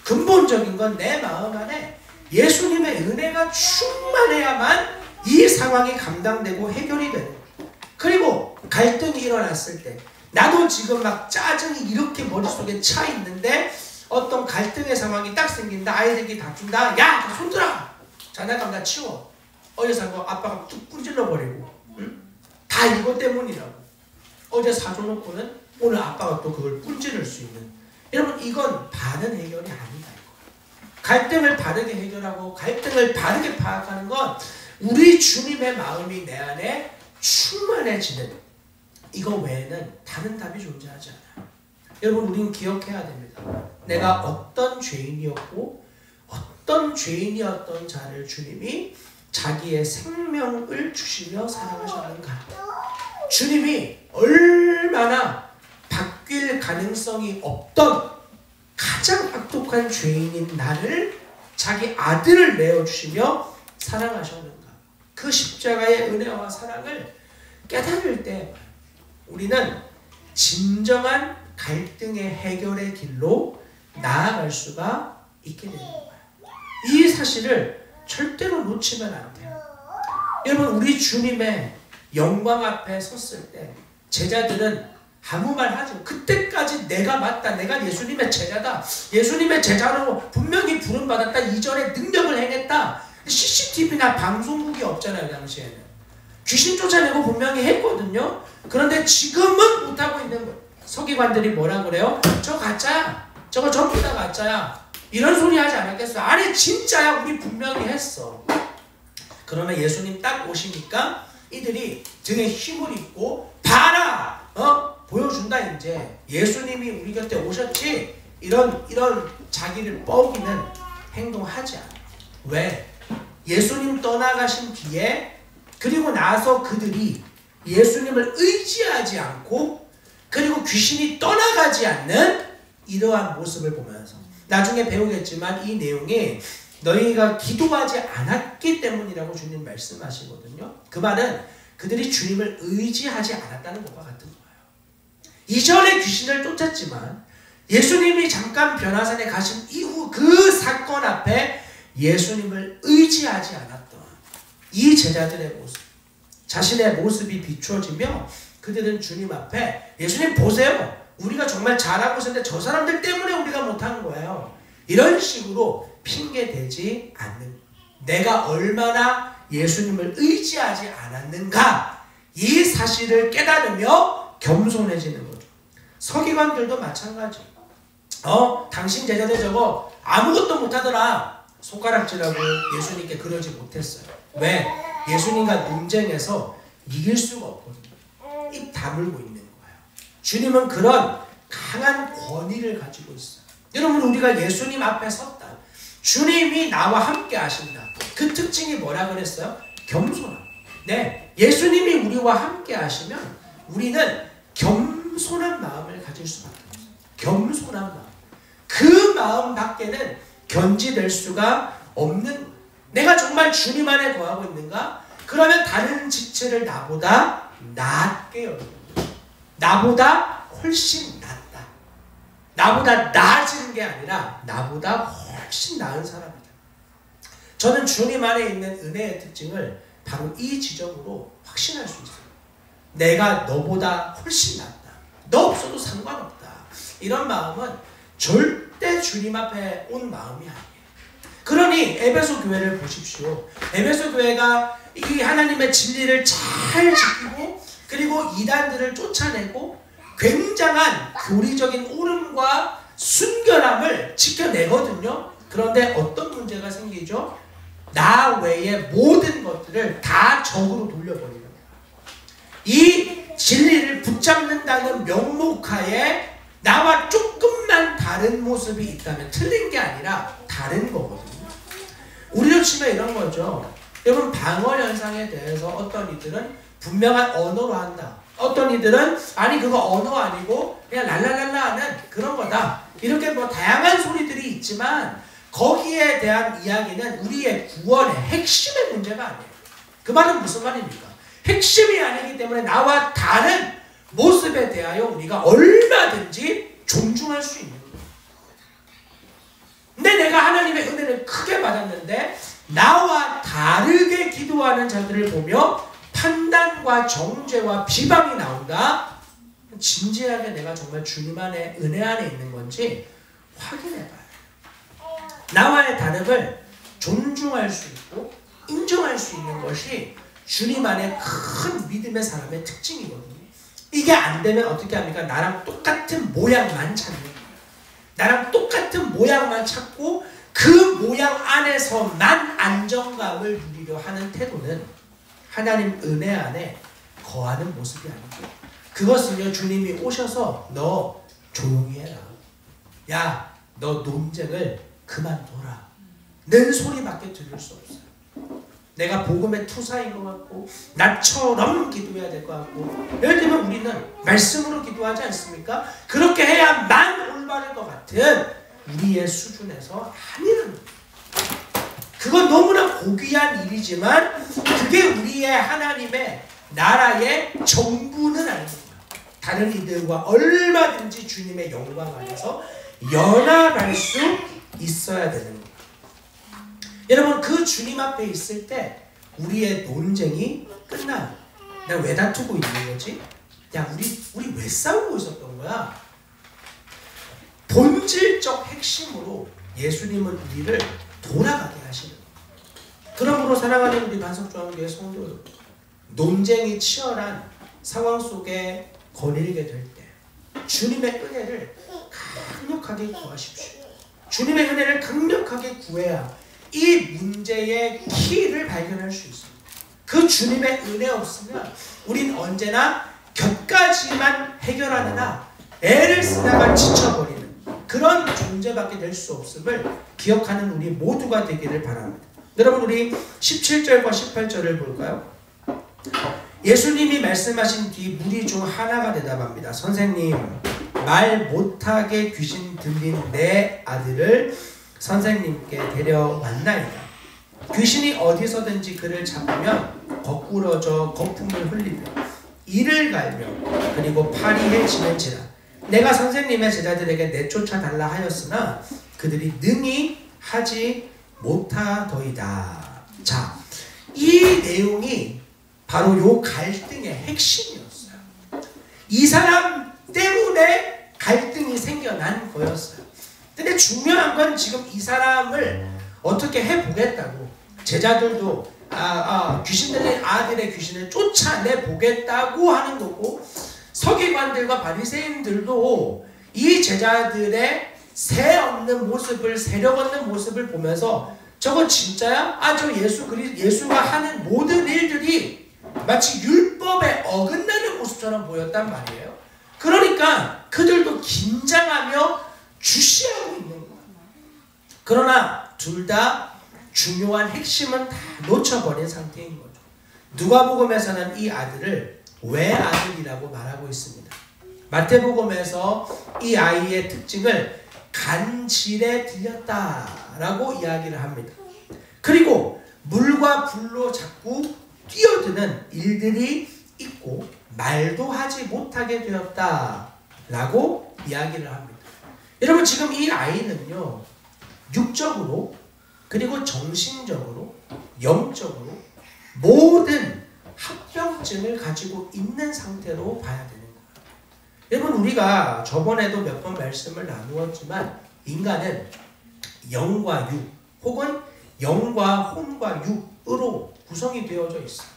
근본적인 건 내 마음 안에 예수님의 은혜가 충만해야만 이 상황이 감당되고 해결이 되는 거예요. 그리고 갈등이 일어났을 때 나도 지금 막 짜증이 이렇게 머릿속에 차 있는데 어떤 갈등의 상황이 딱 생긴다. 아이들끼리 다툰다. 야, 손들어! 장난감 다 치워. 어제 산 거 아빠가 뚝 분질러 버리고, 응? 다 이거 때문이라고. 어제 사줘놓고는 오늘 아빠가 또 그걸 분질을 수 있는. 여러분, 이건 바른 해결이 아니다. 갈등을 바르게 해결하고 갈등을 바르게 파악하는 건 우리 주님의 마음이 내 안에 충만해지는, 이거 외에는 다른 답이 존재하지 않아요. 여러분, 우리는 기억해야 됩니다. 내가 어떤 죄인이었고 어떤 죄인이었던 자를 주님이 자기의 생명을 주시며 사랑하셨는가. 주님이 얼마나 바뀔 가능성이 없던 가장 악독한 죄인인 나를 자기 아들을 내어주시며 사랑하셨는가. 그 십자가의 은혜와 사랑을 깨달을 때 우리는 진정한 갈등의 해결의 길로 나아갈 수가 있게 되는 거예요. 이 사실을 절대로 놓치면 안 돼요. 여러분, 우리 주님의 영광 앞에 섰을 때 제자들은 아무 말 하지 마. 그때까지 내가 맞다. 내가 예수님의 제자다. 예수님의 제자로 분명히 부름받았다. 이전에 능력을 행했다. CCTV나 방송국이 없잖아요. 당시에는. 귀신 쫓아내고 분명히 했거든요. 그런데 지금은 못하고 있는 거예요. 서기관들이 뭐라 그래요? 저 가짜야. 저거 전부 다 가짜야. 이런 소리 하지 않았겠어요? 아니 진짜야. 우리 분명히 했어. 그러면 예수님 딱 오시니까 이들이 등에 힘을 입고 봐라. 보여준다. 이제 예수님이 우리 곁에 오셨지. 이런 자기를 뻐기는 행동하지 않아. 왜? 예수님 떠나가신 뒤에 그리고 나서 그들이 예수님을 의지하지 않고 그리고 귀신이 떠나가지 않는 이러한 모습을 보면서 나중에 배우겠지만 이 내용이 너희가 기도하지 않았기 때문이라고 주님 말씀하시거든요. 그 말은 그들이 주님을 의지하지 않았다는 것과 같은 거예요. 이전에 귀신을 쫓았지만 예수님이 잠깐 변화산에 가신 이후 그 사건 앞에 예수님을 의지하지 않았던 이 제자들의 모습, 자신의 모습이 비추어지며 그들은 주님 앞에 예수님 보세요. 우리가 정말 잘하고 있었는데 저 사람들 때문에 우리가 못한 거예요. 이런 식으로 핑계대지 않는, 내가 얼마나 예수님을 의지하지 않았는가, 이 사실을 깨달으며 겸손해지는 거죠. 서기관들도 마찬가지. 당신 제자들 저거 아무것도 못하더라. 손가락질하고 예수님께 그러지 못했어요. 왜? 예수님과 논쟁에서 이길 수가 없거든요. 입 다물고 있는 거예요. 주님은 그런 강한 권위를 가지고 있어요. 여러분, 우리가 예수님 앞에 섰다. 주님이 나와 함께 하신다. 그 특징이 뭐라 그랬어요? 겸손함. 네, 예수님이 우리와 함께 하시면 우리는 겸손한 마음을 가질 수밖에 없어요. 겸손한 마음. 그 마음 밖에는 견지될 수가 없는, 내가 정말 주님 안에 거하고 있는가? 그러면 다른 지체를 나보다 낫게 여깁니다. 나보다 훨씬 낫다. 나보다 나아지는 게 아니라 나보다 훨씬 나은 사람이다. 저는 주님 안에 있는 은혜의 특징을 바로 이 지점으로 확신할 수 있어요. 내가 너보다 훨씬 낫다. 너 없어도 상관없다. 이런 마음은 절대 주님 앞에 온 마음이 아니에요. 그러니 에베소 교회를 보십시오. 에베소 교회가 이 하나님의 진리를 잘 지키고 그리고 이단들을 쫓아내고 굉장한 교리적인 옳음과 순결함을 지켜내거든요. 그런데 어떤 문제가 생기죠? 나 외의 모든 것들을 다 적으로 돌려버리는 거예요. 이 진리를 붙잡는다는 명목하에 나와 조금만 다른 모습이 있다면 틀린 게 아니라 다른 거거든요. 우리로 치면 이런 거죠. 여러분, 방언 현상에 대해서 어떤 이들은 분명한 언어로 한다. 어떤 이들은 아니 그거 언어 아니고 그냥 랄랄랄라 하는 그런 거다. 이렇게 뭐 다양한 소리들이 있지만 거기에 대한 이야기는 우리의 구원의 핵심의 문제가 아니에요. 그 말은 무슨 말입니까? 핵심이 아니기 때문에 나와 다른 모습에 대하여 우리가 얼마든지 존중할 수 있는 거예요. 근데 내가 하나님의 은혜를 크게 받았는데 나와 다르게 기도하는 자들을 보며 판단과 정죄와 비방이 나온다. 진지하게 내가 정말 주님 안에 은혜 안에 있는 건지 확인해봐요. 나와의 다름을 존중할 수 있고 인정할 수 있는 것이 주님 안에 큰 믿음의 사람의 특징이거든요. 이게 안 되면 어떻게 합니까? 나랑 똑같은 모양만 찾는 거예요. 나랑 똑같은 모양만 찾고 그 모양 안에서만 안정감을 누리려 하는 태도는 하나님 은혜 안에 거하는 모습이 아니고, 그것은요, 주님이 오셔서 너 조용히 해라. 야, 너 논쟁을 그만둬라. 는 소리밖에 들을 수 없어요. 내가 복음의 투사인 것 같고 나처럼 기도해야 될 것 같고, 예를 들면 우리는 말씀으로 기도하지 않습니까? 그렇게 해야만 올바를 것 같은 우리의 수준에서 아니라는 거예요. 그건 너무나 고귀한 일이지만 그게 우리의 하나님의 나라의 전부는 아닙니다. 다른 이들과 얼마든지 주님의 영광 안에서 연합할 수 있어야 되는 겁니다. 여러분, 그 주님 앞에 있을 때 우리의 논쟁이 끝나요. 내가 왜 다투고 있는 거지? 야, 우리 왜 싸우고 있었던 거야? 본질적 핵심으로 예수님은 우리를 돌아가게 하시는 거예요. 그러므로 사랑하는 우리 반석조항교회 성도들, 논쟁이 치열한 상황 속에 거닐게 될 때 주님의 은혜를 강력하게 구하십시오. 주님의 은혜를 강력하게 구해야 이 문제의 키를 발견할 수 있습니다. 그 주님의 은혜 없으면 우린 언제나 곁가지만 해결하느라 애를 쓰다가 지쳐버리는 그런 존재밖에 될 수 없음을 기억하는 우리 모두가 되기를 바랍니다. 여러분, 우리 17절과 18절을 볼까요? 예수님이 말씀하신 뒤 무리 중 하나가 대답합니다. 선생님, 말 못하게 귀신 들린 내 아들을 선생님께 데려왔나이다. 귀신이 어디서든지 그를 잡으면 거꾸러져 거품을 흘리며 이를 갈며 그리고 팔이 해지는지라. 내가 선생님의 제자들에게 내쫓아 달라 하였으나 그들이 능히 하지 못하더이다. 자, 이 내용이 바로 요 갈등의 핵심이었어요. 이 사람 때문에 갈등이 생겨난 거였어요. 근데 중요한 건 지금 이 사람을 어떻게 해보겠다고 제자들도 귀신 들린 아들의 귀신을 쫓아내 보겠다고 하는 거고, 서기관들과 바리새인들도 이 제자들의 새 없는 모습을, 세력 없는 모습을 보면서 저거 진짜야? 저 예수가 하는 모든 일들이 마치 율법에 어긋나는 모습처럼 보였단 말이에요. 그러니까 그들도 긴장하며 주시하고 있는 거예요. 그러나 둘 다 중요한 핵심은 다 놓쳐버린 상태인 거죠. 누가복음에서는 이 아들을 외아들이라고 말하고 있습니다. 마태복음에서 이 아이의 특징을 간질에 들렸다라고 이야기를 합니다. 그리고 물과 불로 자꾸 뛰어드는 일들이 있고 말도 하지 못하게 되었다라고 이야기를 합니다. 여러분, 지금 이 아이는요, 육적으로 그리고 정신적으로 영적으로 모든 합병증을 가지고 있는 상태로 봐야 되는 거예요. 여러분, 우리가 저번에도 몇 번 말씀을 나누었지만 인간은 영과 육 혹은 영과 혼과 육으로 구성이 되어져 있어요.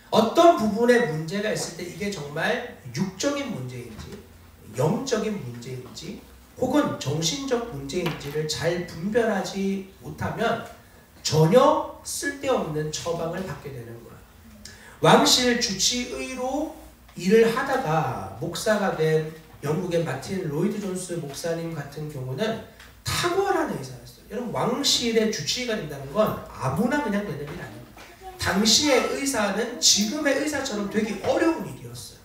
어떤 부분에 문제가 있을 때 이게 정말 육적인 문제인지 영적인 문제인지 혹은 정신적 문제인지를 잘 분별하지 못하면 전혀 쓸데없는 처방을 받게 되는 거예요. 왕실 주치의로 일을 하다가 목사가 된 영국의 마틴 로이드 존스 목사님 같은 경우는 탁월한 의사였어요. 여러분, 왕실의 주치의가 된다는 건 아무나 그냥 되는 일 아닙니다. 당시의 의사는 지금의 의사처럼 되게 어려운 일이었어요.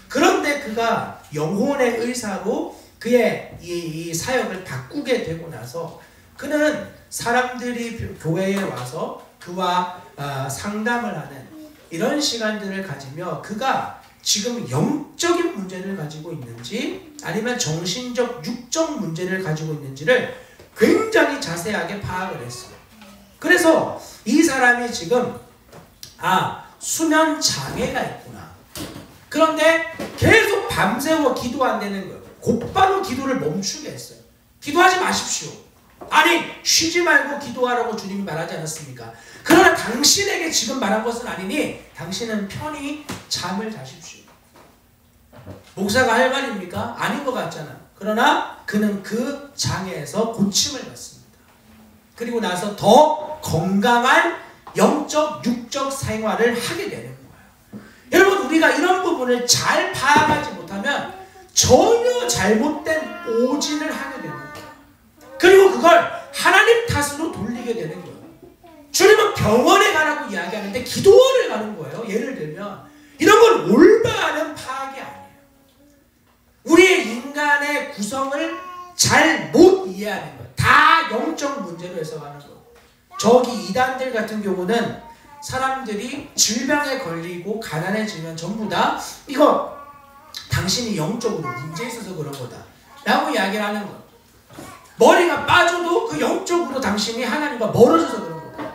그런데 그가 영혼의 의사로 그의 이 사역을 바꾸게 되고 나서 그는 사람들이 교회에 와서 그와 상담을 하는 이런 시간들을 가지며 그가 지금 영적인 문제를 가지고 있는지 아니면 정신적, 육적 문제를 가지고 있는지를 굉장히 자세하게 파악을 했어요. 그래서 이 사람이 지금 수면 장애가 있구나. 그런데 계속 밤새워 기도 안 되는 거예요. 곧바로 기도를 멈추게 했어요. 기도하지 마십시오. 아니, 쉬지 말고 기도하라고 주님이 말하지 않았습니까? 그러나 당신에게 지금 말한 것은 아니니 당신은 편히 잠을 자십시오. 목사가 할 말입니까? 아닌 것 같잖아. 그러나 그는 그 장애에서 고침을 받습니다. 그리고 나서 더 건강한 영적, 육적 생활을 하게 되는 거예요. 여러분, 우리가 이런 부분을 잘 파악하지 못하면 전혀 잘못된 오진을 하게 되는 거예요. 그리고 그걸 하나님 탓으로 돌리게 되는 거예요. 주님은 병원에 가라고 이야기하는데 기도원을 가는 거예요. 예를 들면 이런 건 올바른 파악이 아니에요. 우리의 인간의 구성을 잘 못 이해하는 거예요. 다 영적 문제로 해석하는 거예요. 저기 이단들 같은 경우는 사람들이 질병에 걸리고 가난해지면 전부 다 이거 당신이 영적으로 문제 있어서 그런 거다 라고 이야기를 하는 거예요. 머리가 빠져도 그 영적으로 당신이 하나님과 멀어져서 그런 거다.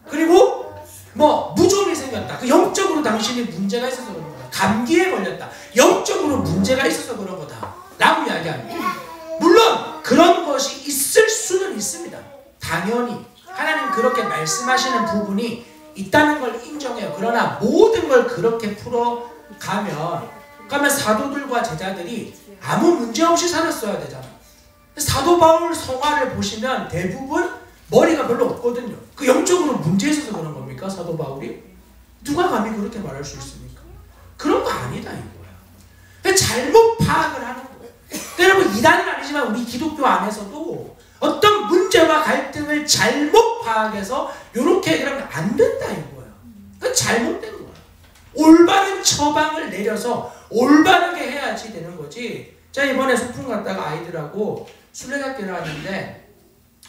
그리고 뭐 무좀이 생겼다. 그 영적으로 당신이 문제가 있어서 그런 거다. 감기에 걸렸다. 영적으로 문제가 있어서 그런 거다 라고 이야기합니다. 물론 그런 것이 있을 수는 있습니다. 당연히 하나님 그렇게 말씀하시는 부분이 있다는 걸 인정해요. 그러나 모든 걸 그렇게 풀어가면 그러면 사도들과 제자들이 아무 문제 없이 살았어야 되잖아. 사도 바울 성화를 보시면 대부분 머리가 별로 없거든요. 그 영적으로 문제 있어서 그런 겁니까? 사도 바울이? 누가 감히 그렇게 말할 수 있습니까? 그런 거 아니다 이거야. 잘못 파악을 하는 거예요. 여러분 이단은 아니지만 우리 기독교 안에서도 어떤 문제와 갈등을 잘못 파악해서 이렇게 그러면 안 된다 이거예요. 그건 잘못된 거예요. 올바른 처방을 내려서 올바르게 해야지 되는 거지. 제가 이번에 소풍 갔다가 아이들하고 술래잡기를 하는데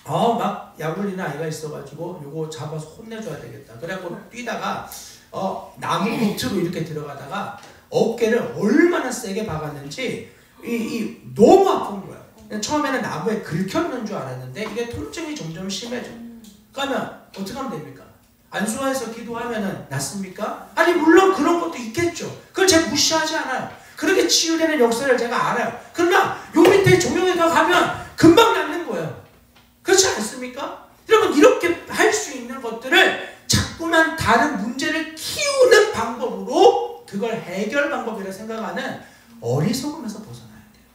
막 약올리는 아이가 있어가지고 요거 잡아서 혼내줘야 되겠다. 그래갖고 뛰다가 나무 밑으로 이렇게 들어가다가 어깨를 얼마나 세게 박았는지 너무 아픈 거야. 처음에는 나무에 긁혔는 줄 알았는데 이게 통증이 점점 심해져. 그러면 어떻게 하면 됩니까? 안수화해서 기도하면 낫습니까? 아니 물론 그런 것도 있겠죠. 그걸 제가 무시하지 않아요. 그렇게 치유되는 역사를 제가 알아요. 그러나 요 밑에 종용회가 가면 금방 낫는 거예요. 그렇지 않습니까? 여러분 이렇게 할 수 있는 것들을 자꾸만 다른 문제를 키우는 방법으로 그걸 해결 방법이라 생각하는 어리석음에서 벗어나야 돼요.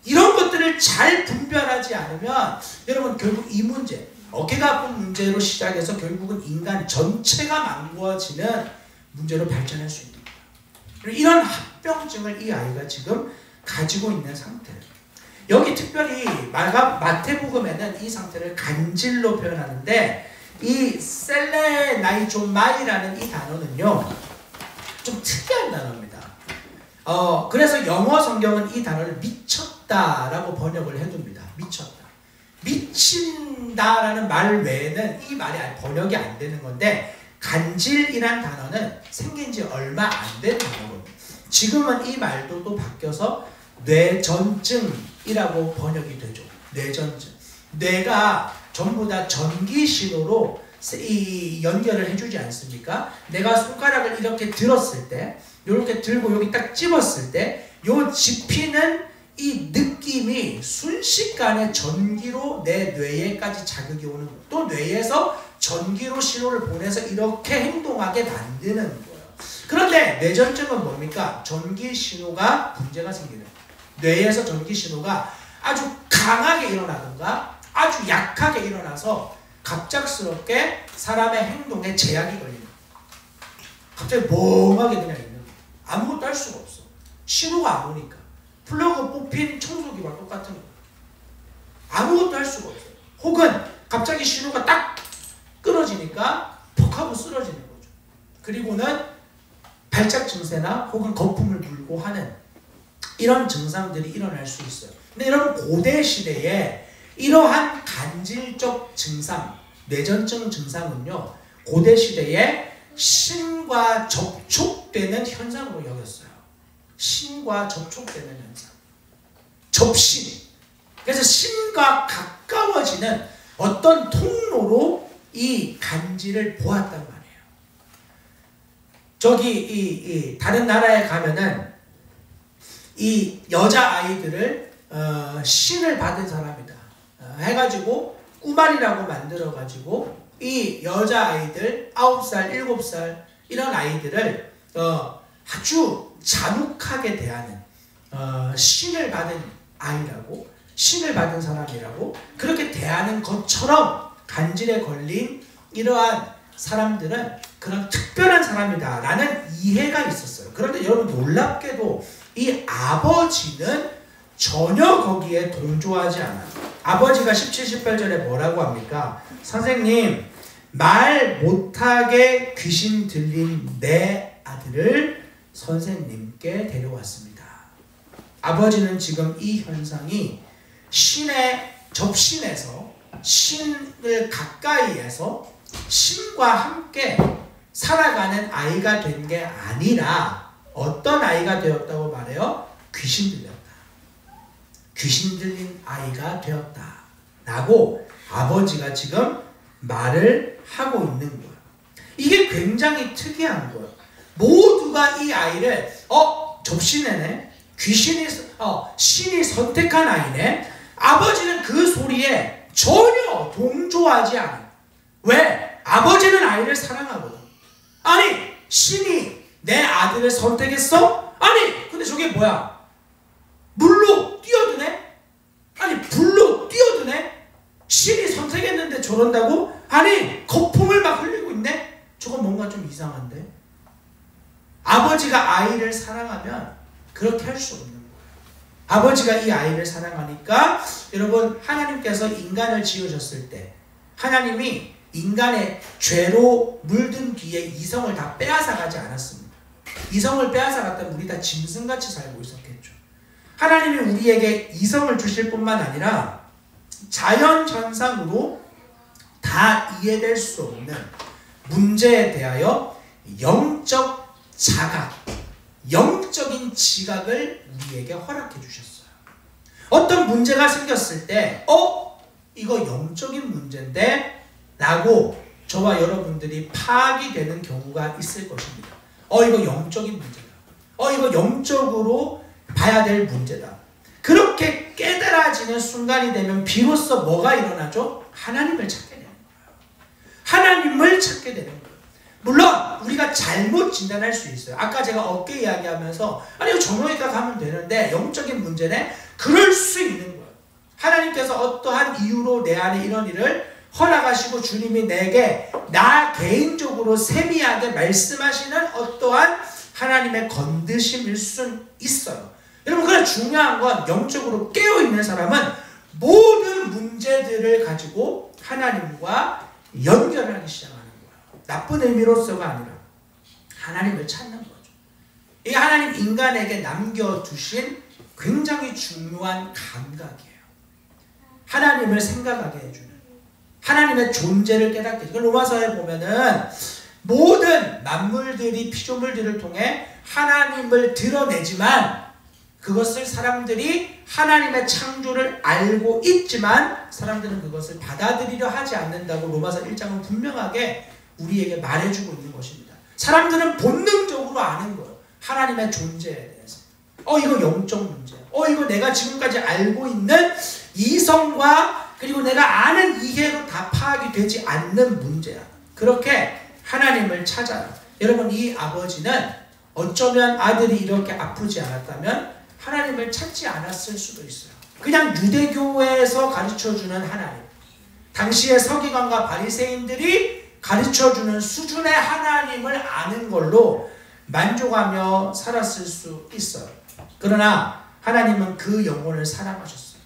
이런 것들을 잘 분별하지 않으면 여러분 결국 이 문제 어깨가 아픈 문제로 시작해서 결국은 인간 전체가 망가지는 문제로 발전할 수 있는 거예요. 이런 합병증을 이 아이가 지금 가지고 있는 상태예요. 여기 특별히 마태복음에는 이 상태를 간질로 표현하는데 이 셀레나이조마이라는 이 단어는요 좀 특이한 단어입니다. 그래서 영어 성경은 이 단어를 미쳤다라고 번역을 해둡니다. 미쳤다. 미친다라는 말 외에는 이 말이 번역이 안 되는 건데 간질이란 단어는 생긴 지 얼마 안 된 단어거든요. 지금은 이 말도 또 바뀌어서 뇌전증이라고 번역이 되죠. 뇌전증. 뇌가 전부 다 전기 신호로 연결을 해주지 않습니까? 내가 손가락을 이렇게 들었을 때, 이렇게 들고 여기 딱 집었을 때, 요 집히는 이 느낌이 순식간에 전기로 내 뇌에까지 자극이 오는 거예요. 또 뇌에서 전기로 신호를 보내서 이렇게 행동하게 만드는 거예요. 그런데 뇌전증은 뭡니까? 전기 신호가 문제가 생기는 거예요. 뇌에서 전기 신호가 아주 강하게 일어나든가 아주 약하게 일어나서 갑작스럽게 사람의 행동에 제약이 걸리는 거예요. 갑자기 멍하게 그냥 있는 거예요. 아무것도 할 수가 없어. 신호가 안 오니까. 플러그 뽑힌 청소기와 똑같은 거예요. 아무것도 할 수가 없어요. 혹은 갑자기 신호가 딱 끊어지니까 퍽 하고 쓰러지는 거죠. 그리고는 발작 증세나 혹은 거품을 불고 하는 이런 증상들이 일어날 수 있어요. 근데 여러분 고대 시대에 이러한 간질적 증상, 뇌전증 증상은요 고대 시대에 신과 접촉되는 현상으로 여겼어요. 신과 접촉되는 현상. 접신이. 그래서 신과 가까워지는 어떤 통로로 이 간질을 보았단 말이에요. 저기 다른 나라에 가면은 이 여자아이들을 신을 받은 사람이다 해가지고 꾸말이라고 만들어가지고 이 여자아이들 9살, 7살 이런 아이들을 아주 잔혹하게 대하는 신을 받은 아이라고 신을 받은 사람이라고 그렇게 대하는 것처럼 간질에 걸린 이러한 사람들은 그런 특별한 사람이다 라는 이해가 있었어요. 그런데 여러분 놀랍게도 이 아버지는 전혀 거기에 동조하지 않아요. 아버지가 17, 18절에 뭐라고 합니까? 선생님, 말 못하게 귀신 들린 내 아들을 선생님께 데려왔습니다. 아버지는 지금 이 현상이 신의 접신에서 신을 가까이에서 신과 함께 살아가는 아이가 된 게 아니라 어떤 아이가 되었다고 말해요? 귀신 들렸다. 귀신 들린 아이가 되었다 라고 아버지가 지금 말을 하고 있는 거예요. 이게 굉장히 특이한 거예요. 모두가 이 아이를 접신애네, 신이 선택한 아이네. 아버지는 그 소리에 전혀 동조하지 않아요. 왜? 아버지는 아이를 사랑하거든. 아니, 신이 내 아들을 선택했어? 아니, 근데 저게 뭐야? 물로 뛰어드네? 아니, 불로 뛰어드네? 신이 선택했는데 저런다고? 아니, 거품을 막 흘리고 있네? 저건 뭔가 좀 이상한데? 아버지가 아이를 사랑하면 그렇게 할 수 없는 거예요. 아버지가 이 아이를 사랑하니까, 여러분, 하나님께서 인간을 지으셨을 때 하나님이 인간의 죄로 물든 뒤에 이성을 다 빼앗아가지 않았습니다. 이성을 빼앗아갔다면 우리 다 짐승같이 살고 있었겠죠. 하나님이 우리에게 이성을 주실 뿐만 아니라 자연현상으로 다 이해될 수 없는 문제에 대하여 영적 자각, 영적인 지각을 우리에게 허락해 주셨어요. 어떤 문제가 생겼을 때 이거 영적인 문제인데 라고 저와 여러분들이 파악이 되는 경우가 있을 것입니다. 이거 영적인 문제다. 이거 영적으로 봐야 될 문제다. 그렇게 깨달아지는 순간이 되면 비로소 뭐가 일어나죠? 하나님을 찾게 되는 거예요. 하나님을 찾게 되는 거예요. 물론 우리가 잘못 진단할 수 있어요. 아까 제가 어깨 이야기하면서 아니 정형외과 가면 되는데 영적인 문제네? 그럴 수 있는 거예요. 하나님께서 어떠한 이유로 내 안에 이런 일을 허락하시고 주님이 내게 나 개인적으로 세미하게 말씀하시는 어떠한 하나님의 건드심일 수 있어요. 여러분, 그러나 중요한 건 영적으로 깨어있는 사람은 모든 문제들을 가지고 하나님과 연결하기 시작하는 거예요. 나쁜 의미로서가 아니라 하나님을 찾는 거죠. 이게 하나님 인간에게 남겨두신 굉장히 중요한 감각이에요. 하나님을 생각하게 해주는, 하나님의 존재를 깨닫게 해주는. 로마서에 보면은 모든 만물들이 피조물들을 통해 하나님을 드러내지만 그것을 사람들이 하나님의 창조를 알고 있지만 사람들은 그것을 받아들이려 하지 않는다고 로마서 1장은 분명하게 우리에게 말해주고 있는 것입니다. 사람들은 본능적으로 아는 거예요. 하나님의 존재에 대해서. 이거 영적 문제야. 이거 내가 지금까지 알고 있는 이성과 그리고 내가 아는 이해로 다 파악이 되지 않는 문제야. 그렇게 하나님을 찾아요. 여러분, 이 아버지는 어쩌면 아들이 이렇게 아프지 않았다면 하나님을 찾지 않았을 수도 있어요. 그냥 유대교회에서 가르쳐주는 하나님, 당시의 서기관과 바리새인들이 가르쳐주는 수준의 하나님을 아는 걸로 만족하며 살았을 수 있어요. 그러나 하나님은 그 영혼을 사랑하셨어요.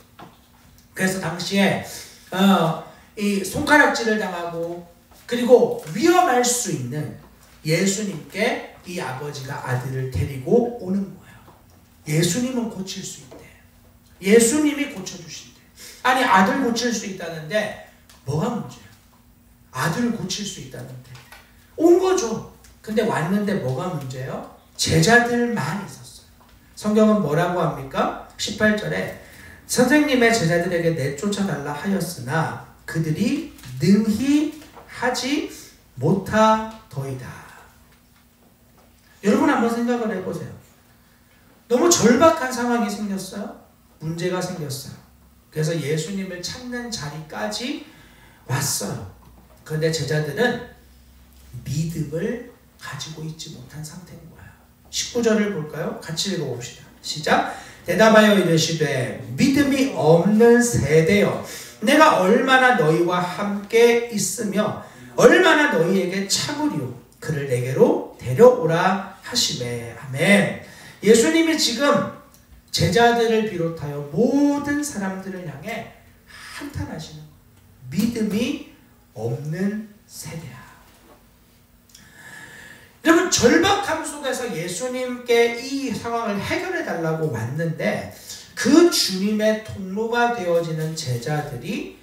그래서 당시에 이 손가락질을 당하고 그리고 위험할 수 있는 예수님께 이 아버지가 아들을 데리고 오는 거예요. 예수님은 고칠 수 있대. 예수님이 고쳐주신대. 아니, 아들 고칠 수 있다는데 뭐가 문제야? 아들을 고칠 수 있다는데 온 거죠. 근데 왔는데 뭐가 문제예요? 제자들만 있었어요. 성경은 뭐라고 합니까? 18절에 선생님의 제자들에게 내쫓아달라 하였으나 그들이 능히 하지 못하더이다. 여러분 한번 생각을 해보세요. 너무 절박한 상황이 생겼어요. 문제가 생겼어요. 그래서 예수님을 찾는 자리까지 왔어요. 그런데 제자들은 믿음을 가지고 있지 못한 상태인 거예요. 19절을 볼까요? 같이 읽어봅시다. 시작. 대답하여 이르시되 믿음이 없는 세대여, 내가 얼마나 너희와 함께 있으며 얼마나 너희에게 참으리요. 그를 내게로 데려오라 하시매. 아멘. 예수님이 지금 제자들을 비롯하여 모든 사람들을 향해 한탄하시는 거예요. 믿음이 없는 세대야. 여러분, 절박함 속에서 예수님께 이 상황을 해결해 달라고 왔는데 그 주님의 통로가 되어지는 제자들이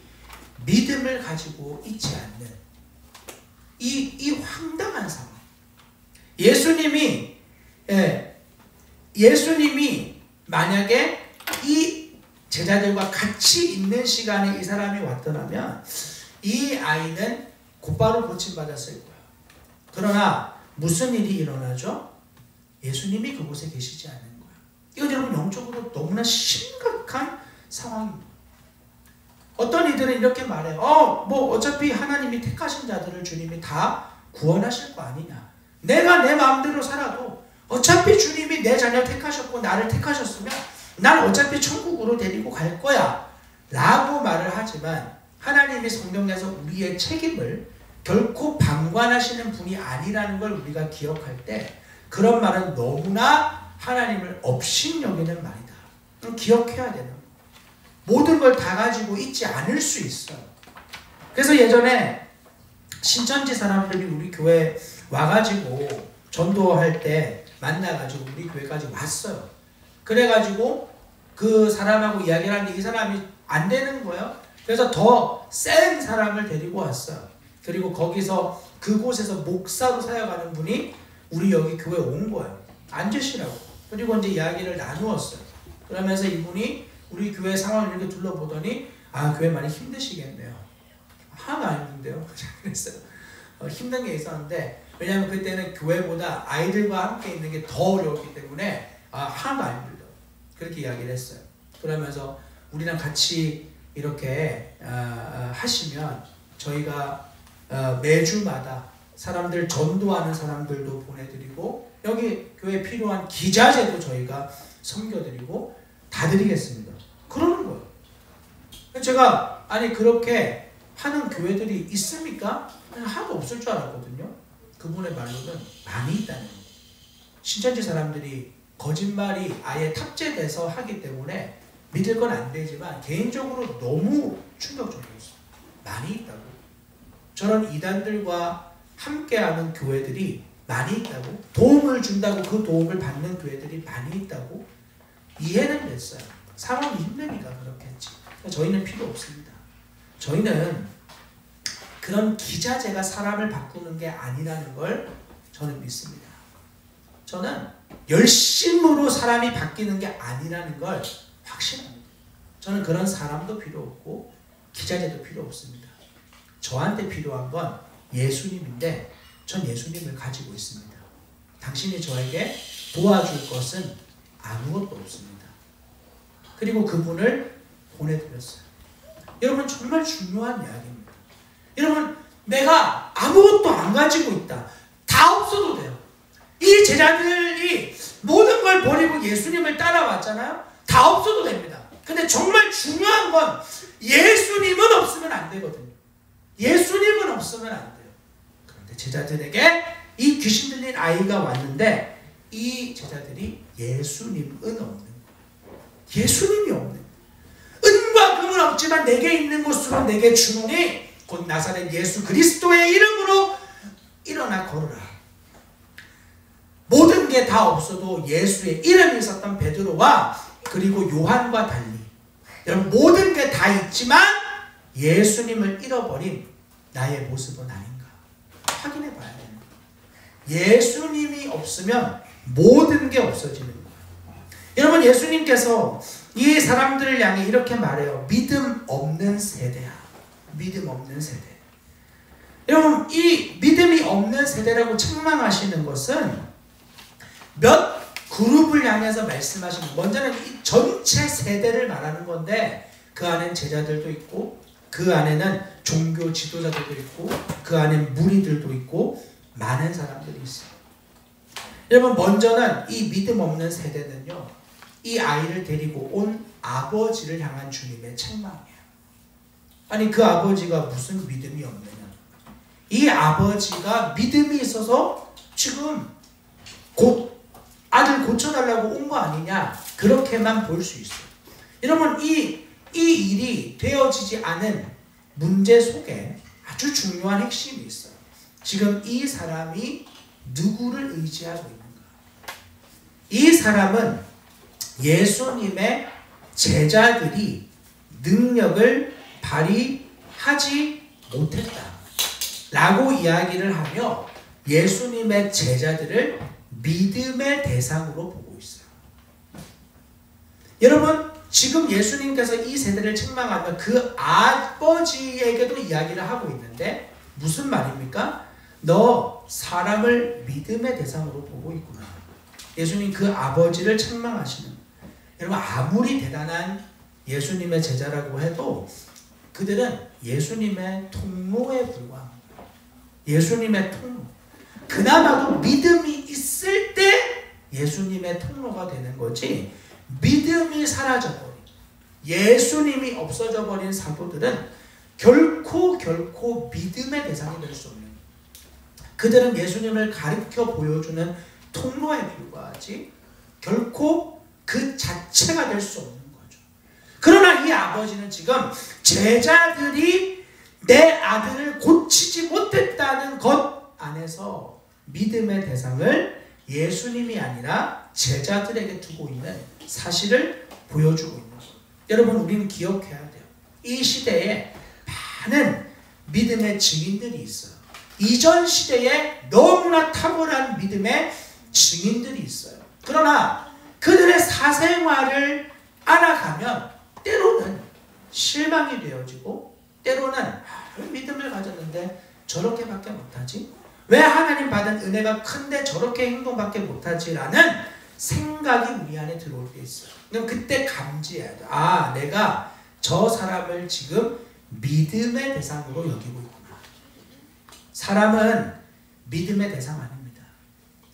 믿음을 가지고 있지 않는 이 황당한 상황. 예수님이 만약에 이 제자들과 같이 있는 시간에 이 사람이 왔더라면 이 아이는 곧바로 고침받았을 거예요. 그러나 무슨 일이 일어나죠? 예수님이 그곳에 계시지 않는 거예요. 이건 여러분 영적으로 너무나 심각한 상황입니다. 어떤 이들은 이렇게 말해요. 뭐 어차피 하나님이 택하신 자들을 주님이 다 구원하실 거 아니냐. 내가 내 마음대로 살아도 어차피 주님이 내 자녀 택하셨고 나를 택하셨으면 난 어차피 천국으로 데리고 갈 거야 라고 말을 하지만 하나님이 성경에서 우리의 책임을 결코 방관하시는 분이 아니라는 걸 우리가 기억할 때 그런 말은 너무나 하나님을 업신여기는 말이다. 그럼 기억해야 되는 거예요. 모든 걸 다 가지고 있지 않을 수 있어요. 그래서 예전에 신천지 사람들이 우리 교회 와가지고 전도할 때 만나가지고 우리 교회까지 왔어요. 그래가지고 그 사람하고 이야기를 하는데 이 사람이 안 되는 거예요. 그래서 더 센 사람을 데리고 왔어요. 그리고 거기서 그곳에서 목사로 사역하는 분이 우리 여기 교회에 온 거예요. 앉으시라고. 그리고 이제 이야기를 나누었어요. 그러면서 이분이 우리 교회 상황을 이렇게 둘러보더니 교회 많이 힘드시겠네요. 하나도 안 힘든데요. 그랬어요. 힘든 게 있었는데 왜냐하면 그때는 교회보다 아이들과 함께 있는 게 더 어려웠기 때문에 하나도 안 힘들다. 그렇게 이야기를 했어요. 그러면서 우리랑 같이 이렇게 하시면 저희가 매주마다 사람들 전도하는 사람들도 보내드리고 여기 교회에 필요한 기자재도 저희가 섬겨드리고 다 드리겠습니다. 그러는 거예요. 제가 그렇게 하는 교회들이 있습니까? 하나도 없을 줄 알았거든요. 그분의 말로는 많이 있다는 거예요. 신천지 사람들이 거짓말이 아예 탑재돼서 하기 때문에 믿을 건 안 되지만 개인적으로 너무 충격적이었어요. 많이 있다고. 저런 이단들과 함께하는 교회들이 많이 있다고. 도움을 준다고 그 도움을 받는 교회들이 많이 있다고. 이해는 됐어요. 상황이 힘드니까 그렇겠지. 저희는 필요 없습니다. 저희는 그런 기자재가 사람을 바꾸는 게 아니라는 걸 저는 믿습니다. 저는 열심으로 사람이 바뀌는 게 아니라는 걸 확신합니다. 저는 그런 사람도 필요 없고 기자재도 필요 없습니다. 저한테 필요한 건 예수님인데 전 예수님을 가지고 있습니다. 당신이 저에게 도와줄 것은 아무것도 없습니다. 그리고 그분을 보내드렸어요. 여러분 정말 중요한 이야기입니다. 여러분 내가 아무것도 안 가지고 있다. 다 없어도 돼요. 이 제자들이 모든 걸 버리고 예수님을 따라왔잖아요. 다 없어도 됩니다. 근데 정말 중요한 건 예수님은 없으면 안 되거든요. 예수님은 없으면 안 돼요. 그런데 제자들에게 이 귀신 들린 아이가 왔는데 이 제자들이 예수님은 없는 거예요. 예수님이 없는 거예요. 은과 금은 없지만 내게 있는 것으로 내게 주노니 곧 나사렛 예수 그리스도의 이름으로 일어나 걸으라. 모든 게 다 없어도 예수의 이름이 있었던 베드로와 그리고 요한과 달리 여러분 모든 게 다 있지만 예수님을 잃어버린 나의 모습은 아닌가 확인해 봐야 돼요. 예수님이 없으면 모든 게 없어지는 거예요. 여러분 예수님께서 이 사람들을 향해 이렇게 말해요. 믿음 없는 세대야. 믿음 없는 세대. 여러분 이 믿음이 없는 세대라고 책망하시는 것은 몇 그룹을 향해서 말씀하시는 먼저는 이 전체 세대를 말하는 건데 그 안엔 제자들도 있고 그 안에는 종교 지도자들도 있고 그 안엔 무리들도 있고 많은 사람들이 있어요. 여러분 먼저는 이 믿음 없는 세대는요 이 아이를 데리고 온 아버지를 향한 주님의 책망이에요. 아니 그 아버지가 무슨 믿음이 없느냐. 이 아버지가 믿음이 있어서 지금 곧 아들 고쳐달라고 온 거 아니냐 그렇게만 볼 수 있어요. 여러분 이 일이 되어지지 않은 문제 속에 아주 중요한 핵심이 있어요. 지금 이 사람이 누구를 의지하고 있는가. 이 사람은 예수님의 제자들이 능력을 발휘할 하지 못했다 라고 이야기를 하며 예수님의 제자들을 믿음의 대상으로 보고 있어요. 여러분, 지금 예수님께서 이 세대를 책망하며 그 아버지에게도 이야기를 하고 있는데 무슨 말입니까? 너 사람을 믿음의 대상으로 보고 있구나. 예수님 그 아버지를 책망하시는, 여러분, 아무리 대단한 예수님의 제자라고 해도 그들은 예수님의 통로에 불과합니다. 예수님의 통로. 그나마도 믿음이 있을 때 예수님의 통로가 되는 거지, 믿음이 사라져버린, 예수님이 없어져 버린 사도들은 결코 믿음의 대상이 될 수 없는, 그들은 예수님을 가르쳐 보여주는 통로에 불과하지 결코 그 자체가 될 수 없는 거죠. 그러나 이 아버지는 지금 제자들이 내 아들을 고치지 못했다는 것 안에서 믿음의 대상을 예수님이 아니라 제자들에게 두고 있는 사실을 보여주고 있는 거예요. 여러분, 우리는 기억해야 돼요. 이 시대에 많은 믿음의 증인들이 있어요. 이전 시대에 너무나 탁월한 믿음의 증인들이 있어요. 그러나 그들의 사생활을 알아가면 때로는 실망이 되어지고, 때로는 왜 믿음을 가졌는데 저렇게밖에 못하지? 왜 하나님 받은 은혜가 큰데 저렇게 행동밖에 못하지? 라는 생각이 우리 안에 들어올 때 있어요. 그럼 그때 감지해야 돼. 아, 내가 저 사람을 지금 믿음의 대상으로 여기고 있구나. 사람은 믿음의 대상 아닙니다.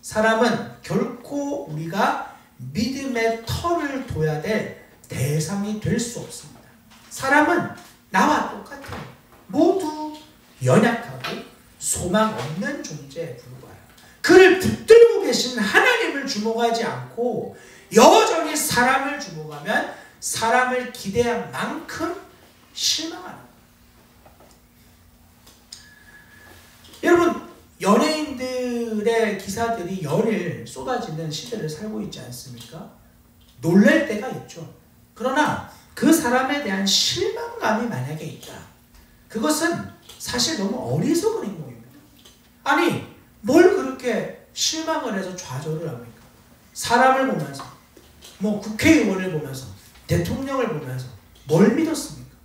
사람은 결코 우리가 믿음의 털을 둬야 될 대상이 될 수 없습니다. 사람은 나와 똑같아요. 모두 연약하고 소망 없는 존재에 불과해요. 그를 붙들고 계신 하나님을 주목하지 않고 여전히 사람을 주목하면 사람을 기대한 만큼 실망하는 거예요. 여러분, 연예인들의 기사들이 연일 쏟아지는 시대를 살고 있지 않습니까? 놀랄 때가 있죠. 그러나 그 사람에 대한 실망감이 만약에 있다, 그것은 사실 너무 어리석은 행동입니다. 아니, 뭘 그렇게 실망을 해서 좌절을 합니까? 사람을 보면서, 국회의원을 보면서, 대통령을 보면서 뭘 믿었습니까?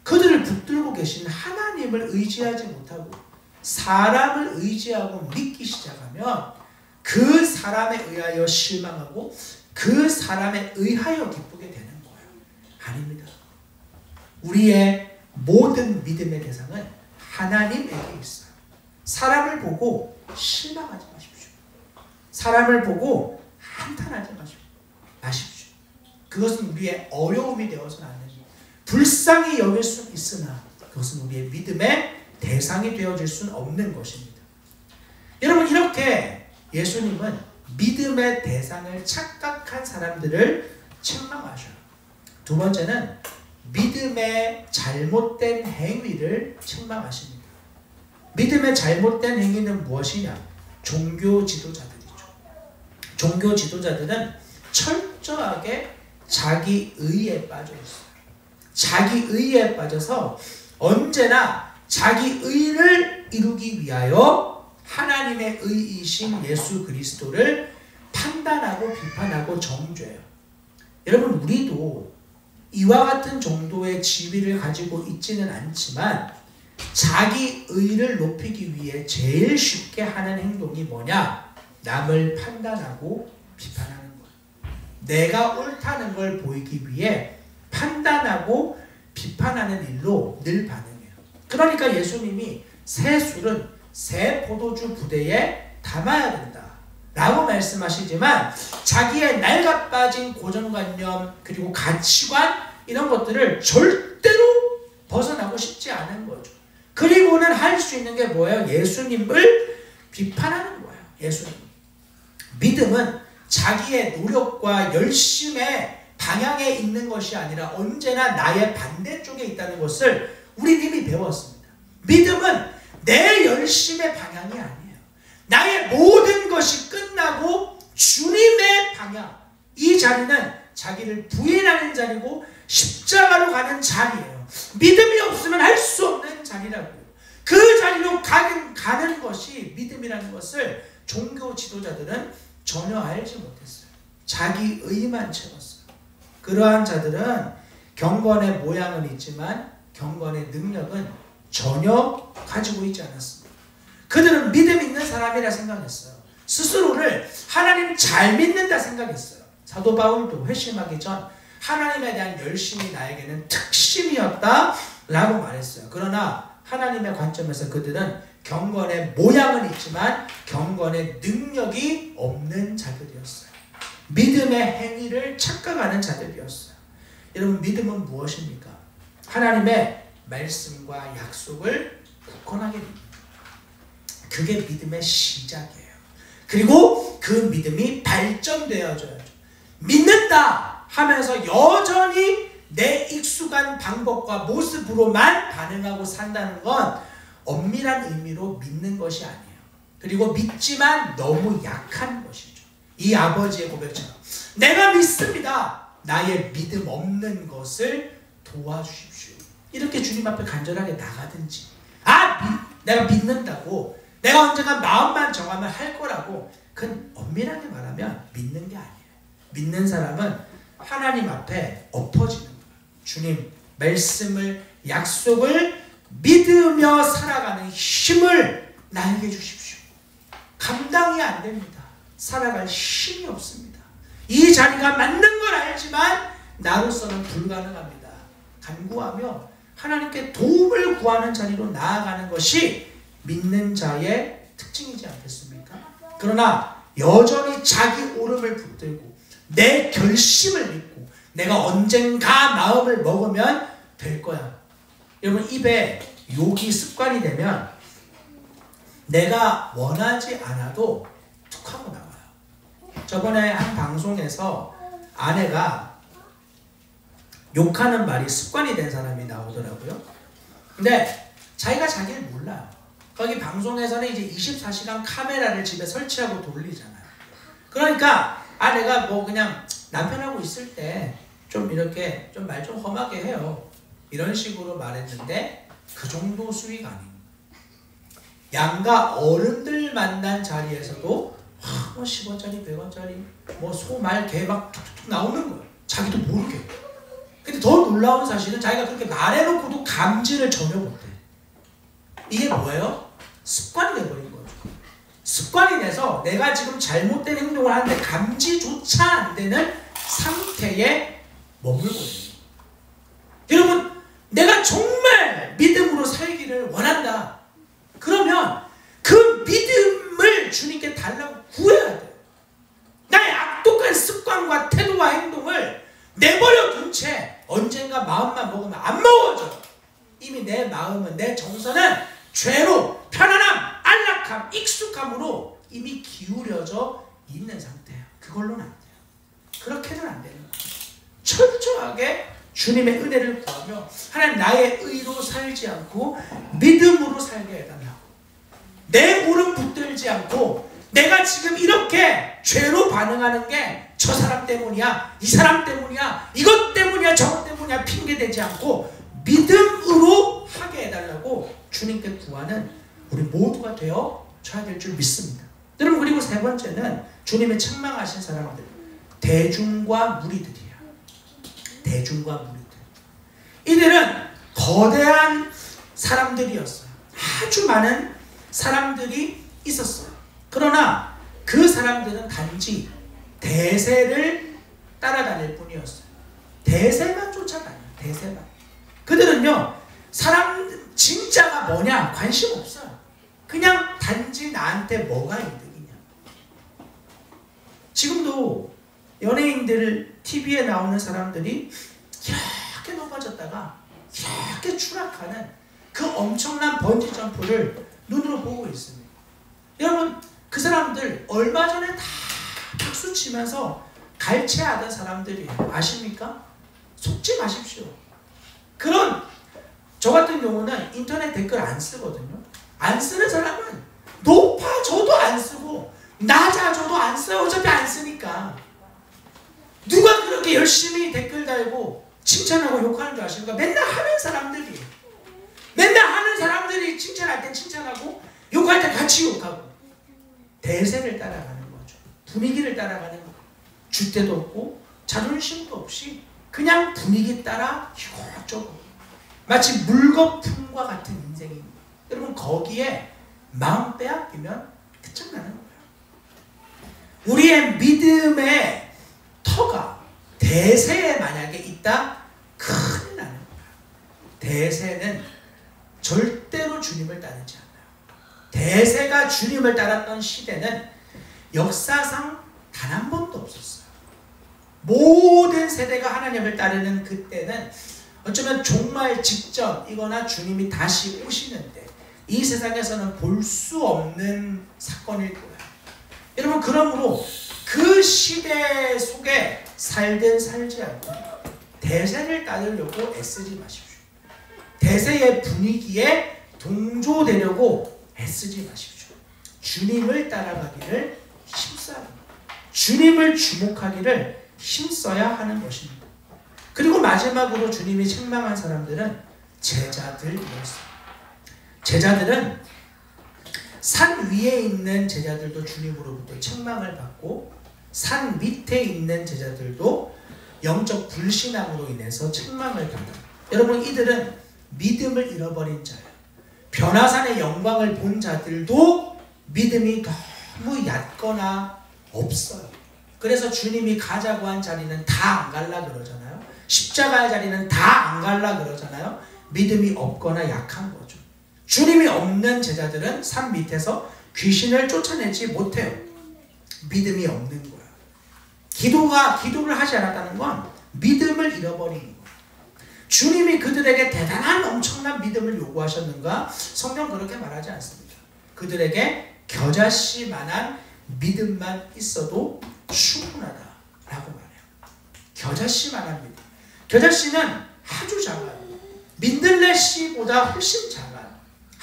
그들을 붙들고 계신 하나님을 의지하지 못하고 사람을 의지하고 믿기 시작하면 그 사람에 의하여 실망하고 그 사람에 의하여 기쁘게 되는 거예요. 아닙니다. 우리의 모든 믿음의 대상은 하나님에게 있어요. 사람을 보고 실망하지 마십시오. 사람을 보고 한탄하지 마십시오. 그것은 우리의 어려움이 되어서는 안 됩니다. 불쌍히 여길 수 있으나 그것은 우리의 믿음의 대상이 되어질 수는 없는 것입니다. 여러분, 이렇게 예수님은 믿음의 대상을 착각한 사람들을 책망하셔요. 두 번째는 믿음의 잘못된 행위를 책망하십니다. 믿음의 잘못된 행위는 무엇이냐? 종교 지도자들이죠. 종교 지도자들은 철저하게 자기 의에 빠져 있어요. 자기 의에 빠져서 언제나 자기 의를 이루기 위하여 하나님의 의이신 예수 그리스도를 판단하고 비판하고 정죄해요. 여러분, 우리도 이와 같은 정도의 지위를 가지고 있지는 않지만 자기 의를 높이기 위해 제일 쉽게 하는 행동이 뭐냐? 남을 판단하고 비판하는 거예요. 내가 옳다는 걸 보이기 위해 판단하고 비판하는 일로 늘 반응해요. 그러니까 예수님이 새 술은 새 포도주 부대에 담아야 된다 라고 말씀하시지만 자기의 낡아빠진 고정관념 그리고 가치관 이런 것들을 절대로 벗어나고 싶지 않은 거죠. 그리고는 할 수 있는 게 뭐예요? 예수님을 비판하는 거예요. 예수님. 믿음은 자기의 노력과 열심의 방향에 있는 것이 아니라 언제나 나의 반대쪽에 있다는 것을 우리 이미 배웠습니다. 믿음은 내 열심의 방향이 아니에요. 나의 모든 것이 끝나고 주님의 방향, 이 자리는 자기를 부인하는 자리고 십자가로 가는 자리예요. 믿음이 없으면 할 수 없는 자리라고요. 그 자리로 가는 것이 믿음이라는 것을 종교 지도자들은 전혀 알지 못했어요. 자기 의만 채웠어요. 그러한 자들은 경건의 모양은 있지만 경건의 능력은 전혀 가지고 있지 않았습니다. 그들은 믿음 있는 사람이라 생각했어요. 스스로를 하나님 잘 믿는다 생각했어요. 사도 바울도 회심하기 전 하나님에 대한 열심이 나에게는 특심이었다 라고 말했어요. 그러나 하나님의 관점에서 그들은 경건의 모양은 있지만 경건의 능력이 없는 자들이었어요. 믿음의 행위를 착각하는 자들이었어요. 여러분, 믿음은 무엇입니까? 하나님의 말씀과 약속을 굳건하게 믿는, 그게 믿음의 시작이에요. 그리고 그 믿음이 발전되어져야죠. 믿는다 하면서 여전히 내 익숙한 방법과 모습으로만 반응하고 산다는 건 엄밀한 의미로 믿는 것이 아니에요. 그리고 믿지만 너무 약한 것이죠. 이 아버지의 고백처럼 내가 믿습니다. 나의 믿음 없는 것을 도와주십시오. 이렇게 주님 앞에 간절하게 나가든지, 내가 믿는다고, 내가 언젠가 마음만 정하면 할 거라고, 그건 엄밀하게 말하면 믿는 게 아니에요. 믿는 사람은 하나님 앞에 엎어지는 거예요. 주님, 말씀을, 약속을 믿으며 살아가는 힘을 나에게 주십시오. 감당이 안 됩니다. 살아갈 힘이 없습니다. 이 자리가 맞는 걸 알지만 나로서는 불가능합니다. 간구하며 하나님께 도움을 구하는 자리로 나아가는 것이 믿는 자의 특징이지 않겠습니까? 그러나 여전히 자기 오름을 붙들고 내 결심을 믿고 내가 언젠가 마음을 먹으면 될 거야. 여러분, 입에 욕이 습관이 되면 내가 원하지 않아도 툭 하고 나와요. 저번에 한 방송에서 아내가 욕하는 말이 습관이 된 사람이 나오더라고요. 근데 자기가 자기를 몰라요. 거기 방송에서는 이제 24시간 카메라를 집에 설치하고 돌리잖아요. 그러니까 아내가 뭐 그냥 남편하고 있을 때 좀 이렇게 좀 말 좀 험하게 해요. 이런 식으로 말했는데 그 정도 수위가 아닙니다. 양가 어른들 만난 자리에서도 뭐 10원짜리 100원짜리 뭐 소 말 개 막 툭툭 나오는 거예요. 자기도 모르게. 근데 더 놀라운 사실은 자기가 그렇게 말해놓고도 감지를 전혀 못해. 이게 뭐예요? 습관이 돼버린 거죠. 습관이 돼서 내가 지금 잘못된 행동을 하는데 감지조차 안 되는 상태에 머물고 있는 거예요. 여러분, 내가 정말 믿음으로 살기를 원한다. 그러면 그 믿음을 주님께 달라고 구해야 돼요. 나의 악독한 습관과 태도와 행동을 내버려 둔 채 언젠가 마음만 먹으면 안 먹어져요. 이미 내 마음은, 내 정서는 죄로, 편안함, 안락함, 익숙함으로 이미 기울여져 있는 상태예요. 그걸로는 안 돼요. 그렇게는 안 되는 거예요. 철저하게 주님의 은혜를 구하며 하나님, 나의 의로 살지 않고 믿음으로 살게 해달라고. 내 오름 붙들지 않고 내가 지금 이렇게 죄로 반응하는 게 저 사람 때문이야, 이 사람 때문이야, 이것 때문이야, 저것 때문이야 핑계대지 않고 믿음으로 하게 해달라고 주님께 구하는 우리 모두가 되어줘야 될 줄 믿습니다. 여러분, 그리고 세 번째는 주님의 책망하신 사람들, 대중과 무리들이에요. 대중과 무리들. 이들은 거대한 사람들이었어요. 아주 많은 사람들이 있었어요. 그러나 그 사람들은 단지 대세를 따라다닐 뿐이었어요. 대세만 쫓아다녀요. 대세만. 그들은요, 사람 진짜가 뭐냐 관심 없어요. 그냥 단지 나한테 뭐가 이득이냐. 지금도 연예인들 TV에 나오는 사람들이 이렇게 높아졌다가 이렇게 추락하는 그 엄청난 번지 점프를 눈으로 보고 있습니다. 여러분, 그 사람들 얼마 전에 다 박수 치면서 갈채하던 사람들이에요. 아십니까? 속지 마십시오. 그런 저 같은 경우는 인터넷 댓글 안 쓰거든요. 안 쓰는 사람은 높아져도 안 쓰고 낮아져도 안 써요. 어차피 안 쓰니까. 누가 그렇게 열심히 댓글 달고 칭찬하고 욕하는 줄 아십니까? 맨날 하는 사람들이 칭찬할 땐 칭찬하고 욕할 때 같이 욕하고 대세를 따라가는 거죠. 분위기를 따라가는 거예요. 줏대도 없고 자존심도 없이 그냥 분위기 따라 이것저것 마치 물거품과 같은 인생입니다. 여러분 거기에 마음 빼앗기면 끝장나는 거예요. 우리의 믿음의 터가 대세에 만약에 있다 큰일 나는 거예요. 대세는 절대로 주님을 따르지 않아요. 대세가 주님을 따랐던 시대는 역사상 단 한 번도 없었어요. 모든 세대가 하나님을 따르는 그때는 어쩌면 종말 직전이거나 주님이 다시 오시는데 이 세상에서는 볼 수 없는 사건일 거예요. 여러분 그러므로 그 시대 속에 살든 살지 않고 대세를 따르려고 애쓰지 마십시오. 대세의 분위기에 동조되려고 애쓰지 마십시오. 주님을 따라가기를 힘써야 합니다. 주님을 주목하기를 힘써야 하는 것입니다. 그리고 마지막으로 주님이 책망한 사람들은 제자들이었어요. 제자들은 산 위에 있는 제자들도 주님으로부터 책망을 받고 산 밑에 있는 제자들도 영적 불신앙으로 인해서 책망을 받아요. 여러분 이들은 믿음을 잃어버린 자예요. 변화산의 영광을 본 자들도 믿음이 너무 얕거나 없어요. 그래서 주님이 가자고 한 자리는 다 안 갈라 그러잖아요. 십자가의 자리는 다 안 갈라 그러잖아요. 믿음이 없거나 약한 거죠. 주님이 없는 제자들은 산 밑에서 귀신을 쫓아내지 못해요. 믿음이 없는 거야. 기도를 하지 않았다는 건 믿음을 잃어버린 거예요. 주님이 그들에게 대단한 엄청난 믿음을 요구하셨는가? 성경 그렇게 말하지 않습니다. 그들에게 겨자씨만한 믿음만 있어도 충분하다라고 말해요. 겨자씨만한 믿음. 겨자씨는 아주 작아요. 민들레씨보다 훨씬 작아요.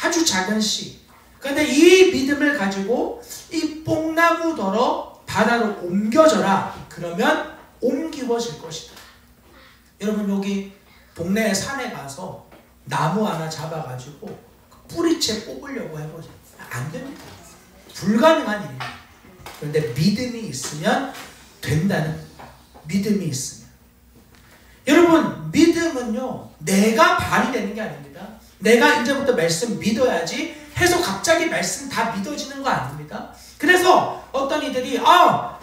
아주 작은 씨. 그런데 이 믿음을 가지고 이 뽕나무더러 바다로 옮겨져라. 그러면 옮기워질 것이다. 여러분 여기 동네 산에 가서 나무 하나 잡아가지고 뿌리채 뽑으려고 해보세요. 안 됩니다. 불가능한 일입니다. 그런데 믿음이 있으면 된다는 거예요. 믿음이 있으면. 여러분 믿음은요 내가 발휘되는 게 아닙니다. 내가 이제부터 말씀 믿어야지 해서 갑자기 말씀 다 믿어지는 거 아닙니다. 그래서 어떤 이들이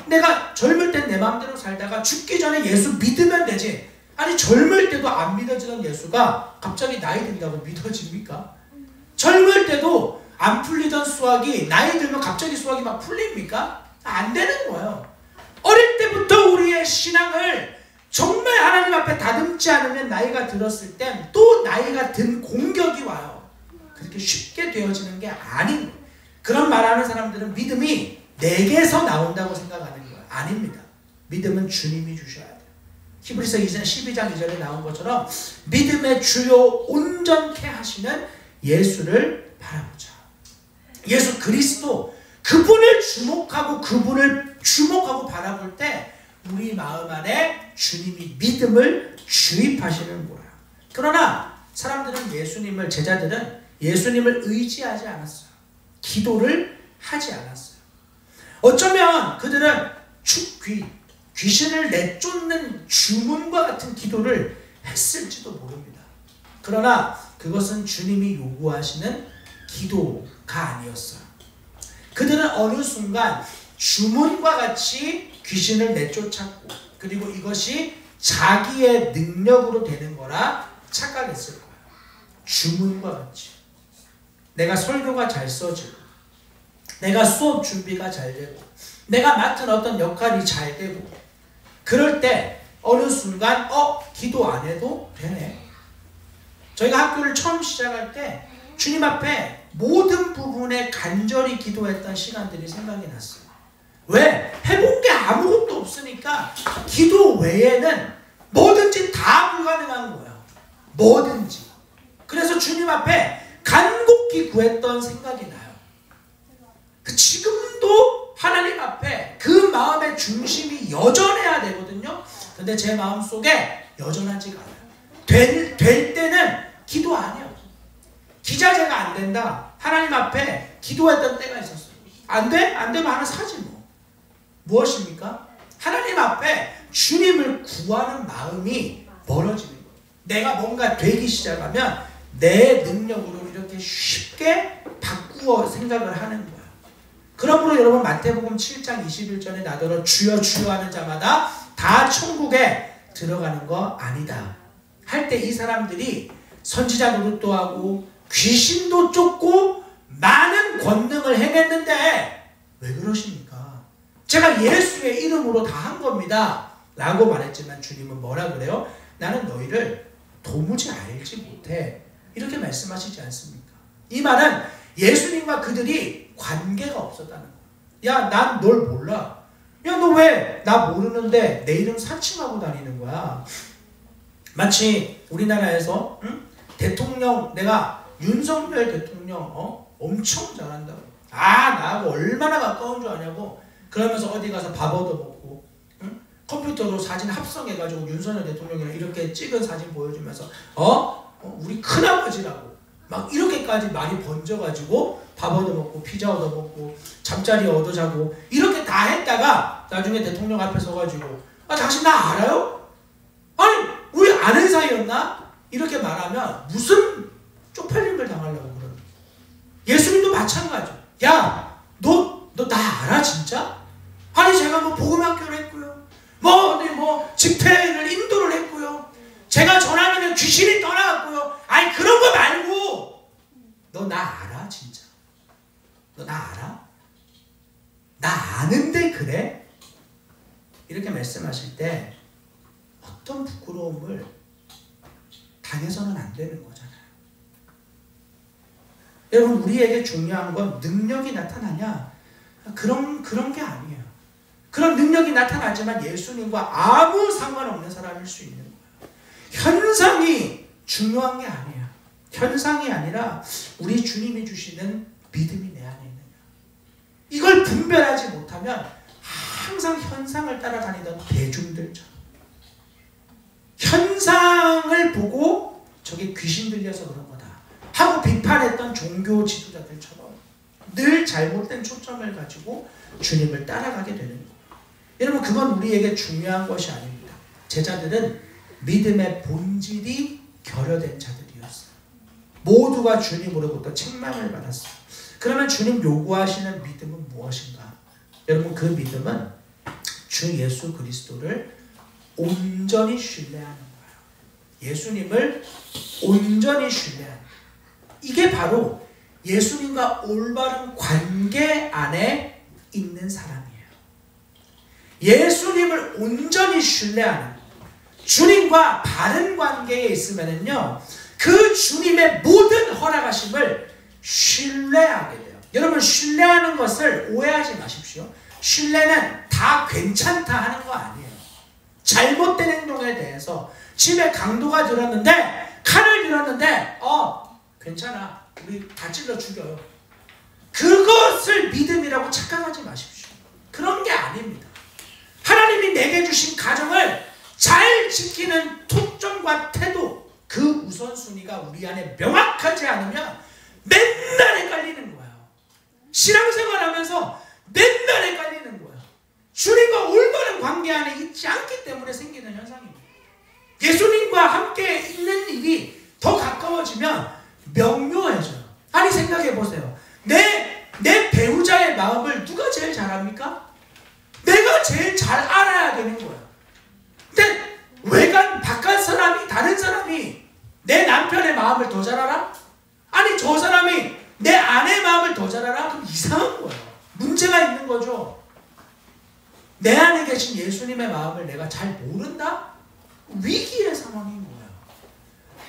내가 젊을 땐 내 마음대로 살다가 죽기 전에 예수 믿으면 되지. 아니 젊을 때도 안 믿어지던 예수가 갑자기 나이 든다고 믿어집니까? 젊을 때도 안 풀리던 수학이 나이 들면 갑자기 수학이 막 풀립니까? 안 되는 거예요. 어릴 때부터 우리의 신앙을 정말 하나님 앞에 다듬지 않으면 나이가 들었을 땐 또 나이가 든 공격이 와요. 그렇게 쉽게 되어지는 게 아닌 그런 말하는 사람들은 믿음이 내게서 나온다고 생각하는 거예요. 아닙니다. 믿음은 주님이 주셔야 돼요. 히브리서 12장 2절에 나온 것처럼 믿음의 주요 온전케 하시는 예수를 바라보자. 예수 그리스도 그분을 주목하고 바라볼 때 우리 마음 안에 주님이 믿음을 주입하시는 거예요. 그러나 사람들은 제자들은 예수님을 의지하지 않았어요. 기도를 하지 않았어요. 어쩌면 그들은 귀신을 내쫓는 주문과 같은 기도를 했을지도 모릅니다. 그러나 그것은 주님이 요구하시는 기도가 아니었어요. 그들은 어느 순간 주문과 같이 귀신을 내쫓았고 그리고 이것이 자기의 능력으로 되는 거라 착각했을 거예요. 주문과 같이 내가 설교가 잘 써지고 내가 수업 준비가 잘 되고 내가 맡은 어떤 역할이 잘 되고 그럴 때 어느 순간 기도 안 해도 되네. 저희가 학교를 처음 시작할 때 주님 앞에 모든 부분에 간절히 기도했던 시간들이 생각이 났어요. 왜? 해본 게 아무것도 없으니까 기도 외에는 뭐든지 다 불가능한 거예요. 뭐든지. 그래서 주님 앞에 간곡히 구했던 생각이 나요. 지금도 하나님 앞에 그 마음의 중심이 여전해야 되거든요. 근데 제 마음속에 여전하지가 않아요. 될 때는 기도 안 해요. 기자재가 안 된다. 하나님 앞에 기도했던 때가 있었어요. 안 돼? 안 되면 하나 사지 뭐. 무엇입니까? 하나님 앞에 주님을 구하는 마음이 멀어지는 거예요. 내가 뭔가 되기 시작하면 내 능력으로 이렇게 쉽게 바꾸어 생각을 하는 거예요. 그러므로 여러분 마태복음 7장 21절에 나더러 주여 주여 하는 자마다 다 천국에 들어가는 거 아니다. 할 때 이 사람들이 선지자 노릇도 하고 귀신도 쫓고 많은 권능을 행했는데 왜 그러십니까? 제가 예수의 이름으로 다 한 겁니다 라고 말했지만 주님은 뭐라 그래요? 나는 너희를 도무지 알지 못해. 이렇게 말씀하시지 않습니까? 이 말은 예수님과 그들이 관계가 없었다는 거예요. 야, 난 널 몰라. 야, 너 왜 나 모르는데 내 이름 사칭하고 다니는 거야? 마치 우리나라에서 대통령, 내가 윤석열 대통령 엄청 잘한다고. 나하고 얼마나 가까운 줄 아냐고. 그러면서 어디 가서 밥 얻어먹고 컴퓨터로 사진 합성해가지고 윤석열 대통령이랑 이렇게 찍은 사진 보여주면서 우리 큰아버지라고 막 이렇게까지 말이 번져가지고 밥 얻어먹고 피자 얻어먹고 잠자리 얻어자고 이렇게 다 했다가 나중에 대통령 앞에 서가지고 당신 나 알아요? 아니 우리 아는 사이였나? 이렇게 말하면 무슨 쪽팔림을 당하려고 그러는. 예수님도 마찬가지. 야, 너 나 알아 진짜? 아니 제가 뭐 복음학교를 했고요. 뭐 집회를 인도를 했고요. 제가 전하면 귀신이 떠나갔고요. 아니 그런 거 말고 너 나 알아 진짜? 너 나 알아? 나 아는데 그래? 이렇게 말씀하실 때 어떤 부끄러움을 당해서는 안 되는 거잖아요. 여러분 우리에게 중요한 건 능력이 나타나냐? 그런 게 아니에요. 그런 능력이 나타나지만 예수님과 아무 상관없는 사람일 수 있는 거예요. 현상이 중요한 게 아니에요. 현상이 아니라 우리 주님이 주시는 믿음이 내 안에 있느냐. 이걸 분별하지 못하면 항상 현상을 따라다니던 대중들처럼 현상을 보고 저게 귀신 들려서 그런 거다 하고 비판했던 종교 지도자들처럼 늘 잘못된 초점을 가지고 주님을 따라가게 되는 거예요. 여러분 그건 우리에게 중요한 것이 아닙니다. 제자들은 믿음의 본질이 결여된 자들이었어요. 모두가 주님으로부터 책망을 받았어요. 그러면 주님 요구하시는 믿음은 무엇인가? 여러분 그 믿음은 주 예수 그리스도를 온전히 신뢰하는 거예요. 예수님을 온전히 신뢰하는 거예요. 이게 바로 예수님과 올바른 관계 안에 있는 사람이에요. 예수님을 온전히 신뢰하는 주님과 바른 관계에 있으면은요, 그 주님의 모든 허락하심을 신뢰하게 돼요. 여러분 신뢰하는 것을 오해하지 마십시오. 신뢰는 다 괜찮다 하는 거 아니에요. 잘못된 행동에 대해서 집에 강도가 들었는데 칼을 들었는데 괜찮아. 우리 다 찔러 죽여요. 그것을 믿음이라고 착각하지 마십시오. 그런 게 아닙니다. 하나님이 내게 주신 가정을 잘 지키는 초점과 태도, 그 우선순위가 우리 안에 명확하지 않으면 맨날 헷갈리는 거예요. 신앙생활하면서 맨날 헷갈리는 거예요. 주님과 올바른 관계 안에 있지 않기 때문에 생기는 현상입니다. 예수님과 함께 있는 일이 더 가까워지면 명료해져요. 아니 생각해 보세요. 내 배우자의 마음을 누가 제일 잘 압니까? 내가 제일 잘 알아야 되는 거예요. 근데 외관 바깥 사람이, 다른 사람이 내 남편의 마음을 더 잘 알아? 아니 저 사람이 내 아내의 마음을 더 잘 알아? 그럼 이상한 거예요. 문제가 있는 거죠. 내 안에 계신 예수님의 마음을 내가 잘 모른다? 위기의 상황인 거예요.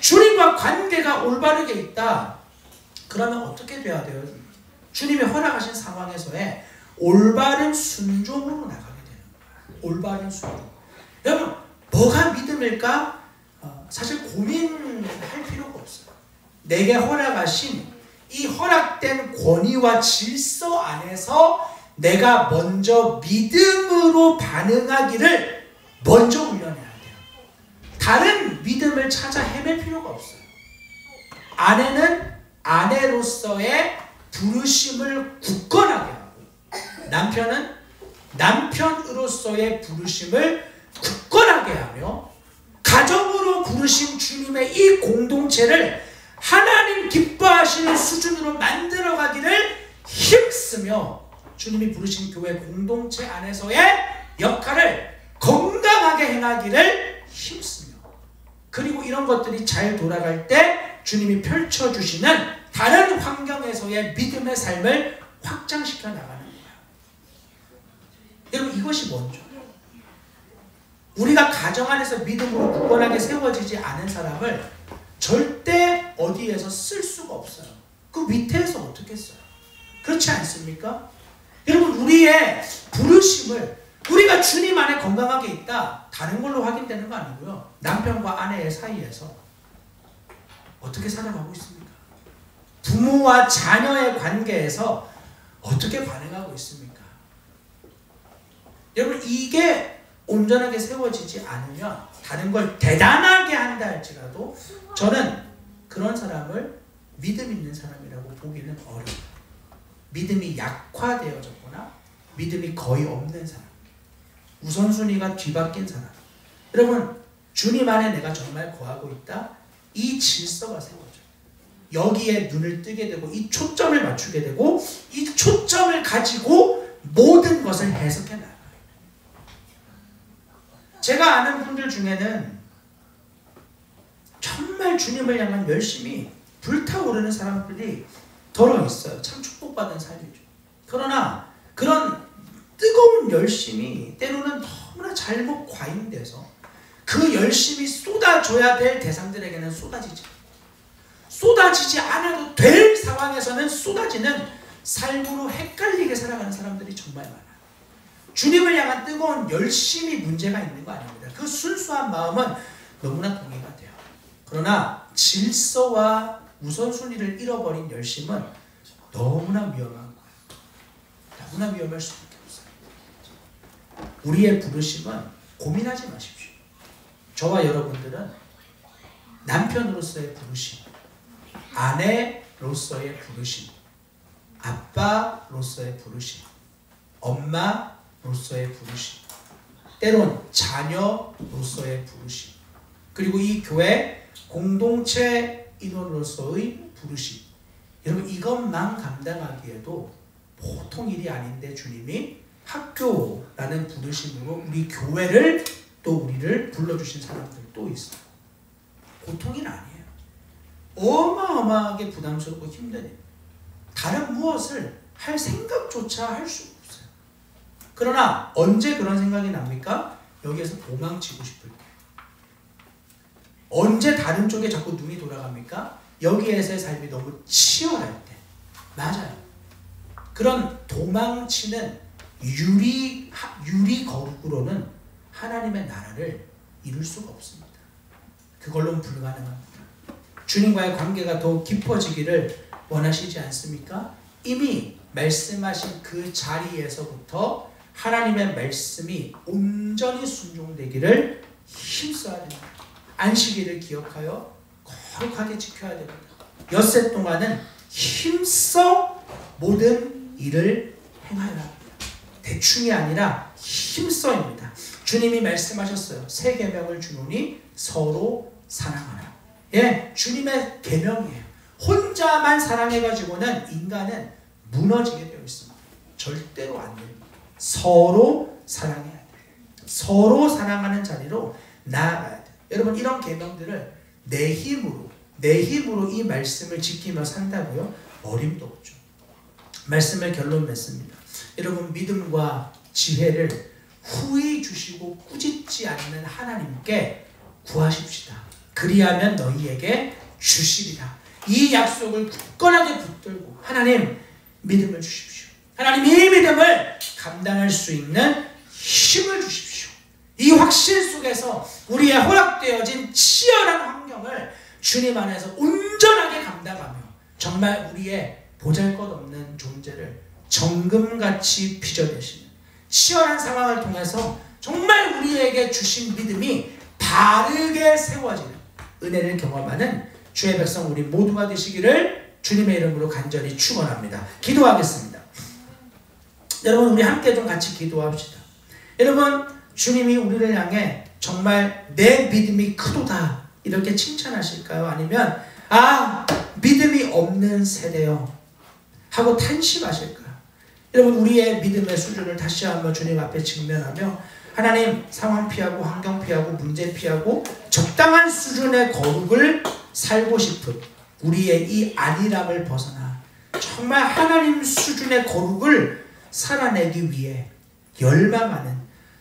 주님과 관계가 올바르게 있다. 그러면 어떻게 돼야 돼요? 주님이 허락하신 상황에서의 올바른 순종으로 나가게 되는 거예요. 올바른 순종. 여러분 뭐가 믿음일까? 사실 고민할 필요가 없어요. 내게 허락하신 이 허락된 권위와 질서 안에서 내가 먼저 믿음으로 반응하기를 먼저 훈련해야 돼요. 다른 믿음을 찾아 헤맬 필요가 없어요. 아내는 아내로서의 부르심을 굳건하게 하고, 남편은 남편으로서의 부르심을 굳건하게 하며, 가정으로 부르신 주님의 이 공동체를 하나님 기뻐하시는 수준으로 만들어가기를 힘쓰며, 주님이 부르신 교회 공동체 안에서의 역할을 건강하게 행하기를 힘쓰며, 그리고 이런 것들이 잘 돌아갈 때 주님이 펼쳐주시는 다른 환경에서의 믿음의 삶을 확장시켜 나가는 거예요. 여러분, 이것이 먼저. 우리가 가정 안에서 믿음으로 굳건하게 세워지지 않은 사람을 절대 어디에서 쓸 수가 없어요. 그 밑에서 어떻게 써요? 그렇지 않습니까? 여러분, 우리의 부르심을 우리가 주님 안에 건강하게 있다, 다른 걸로 확인되는 거 아니고요. 남편과 아내의 사이에서 어떻게 살아가고 있습니까? 부모와 자녀의 관계에서 어떻게 반응하고 있습니까? 여러분, 이게 온전하게 세워지지 않으면 다른 걸 대단하게 한다 할지라도 저는 그런 사람을 믿음 있는 사람이라고 보기는 어려워요. 믿음이 약화되어졌거나 믿음이 거의 없는 사람, 우선순위가 뒤바뀐 사람. 여러분, 주님 안에 내가 정말 거하고 있다, 이 질서가 세워져요. 여기에 눈을 뜨게 되고 이 초점을 맞추게 되고 이 초점을 가지고 모든 것을 해석해 나가요. 제가 아는 분들 중에는 정말 주님을 향한 열심히 불타오르는 사람들이 더러 있어요. 참 축복받은 삶이죠. 그러나 그런 뜨거운 열심이 때로는 너무나 잘못 과잉돼서 그 열심이 쏟아져야 될 대상들에게는 쏟아지지 않아도 될 상황에서는 쏟아지는 삶으로 헷갈리게 살아가는 사람들이 정말 많아요. 주님을 향한 뜨거운 열심이 문제가 있는 거 아닙니다. 그 순수한 마음은 너무나 동의가 돼요. 그러나 질서와 우선순위를 잃어버린 열심은 너무나 위험한 거예요. 너무나 위험할 수밖에 없어요. 우리의 부르심은 고민하지 마십시오. 저와 여러분들은 남편으로서의 부르심, 아내로서의 부르심, 아빠로서의 부르심, 엄마로서의 부르심, 때론 자녀로서의 부르심, 그리고 이 교회 공동체 인원으로서의 부르심. 여러분, 이것만 감당하기에도 보통 일이 아닌데 주님이 학교라는 부르심으로 우리 교회를 또 우리를 불러주신 사람들도 있어요. 보통 일 아니에요. 어마어마하게 부담스럽고 힘든 일. 다른 무엇을 할 생각조차 할 수가 없어요. 그러나 언제 그런 생각이 납니까? 여기에서 도망치고 싶을 때. 언제 다른 쪽에 자꾸 눈이 돌아갑니까? 여기에서의 삶이 너무 치열할 때. 맞아요. 그런 도망치는 유리 거룩으로는 하나님의 나라를 이룰 수가 없습니다. 그걸로는 불가능합니다. 주님과의 관계가 더욱 깊어지기를 원하시지 않습니까? 이미 말씀하신 그 자리에서부터 하나님의 말씀이 온전히 순종되기를 힘써야 됩니다. 안식일을 기억하여 거룩하게 지켜야 됩니다. 엿새 동안은 힘써 모든 일을 행하여야 합니다. 대충이 아니라 힘써입니다. 주님이 말씀하셨어요. 새 계명을 주노니 서로 사랑하라. 예, 주님의 계명이에요. 혼자만 사랑해가지고는 인간은 무너지게 되어 있습니다. 절대로 안 됩니다. 서로 사랑해야 돼요. 서로 사랑하는 자리로 나아가야 돼요. 여러분, 이런 계명들을 내 힘으로 이 말씀을 지키며 산다고요? 어림도 없죠. 말씀을 결론 맺습니다. 여러분, 믿음과 지혜를 후히 주시고 꾸짖지 않는 하나님께 구하십시다. 그리하면 너희에게 주시리라. 이 약속을 굳건하게 붙들고 하나님, 믿음을 주십시오. 하나님, 이 믿음을 감당할 수 있는 힘을 주십시오. 이 확신 속에서 우리의 허락되어진 치열한 환경을 주님 안에서 온전하게 감당하며 정말 우리의 보잘것없는 존재를 정금같이 빚어내시는 치열한 상황을 통해서 정말 우리에게 주신 믿음이 바르게 세워지는 은혜를 경험하는 주의 백성 우리 모두가 되시기를 주님의 이름으로 간절히 축원합니다. 기도하겠습니다. 여러분, 우리 함께 좀 같이 기도합시다. 여러분, 주님이 우리를 향해 정말 내 믿음이 크도다 이렇게 칭찬하실까요? 아니면 믿음이 없는 세대요 하고 탄식하실까요? 여러분, 우리의 믿음의 수준을 다시 한번 주님 앞에 직면하며 하나님, 상황 피하고 환경 피하고 문제 피하고 적당한 수준의 거룩을 살고 싶은 우리의 이 안일함을 벗어나 정말 하나님 수준의 거룩을 살아내기 위해 열망하는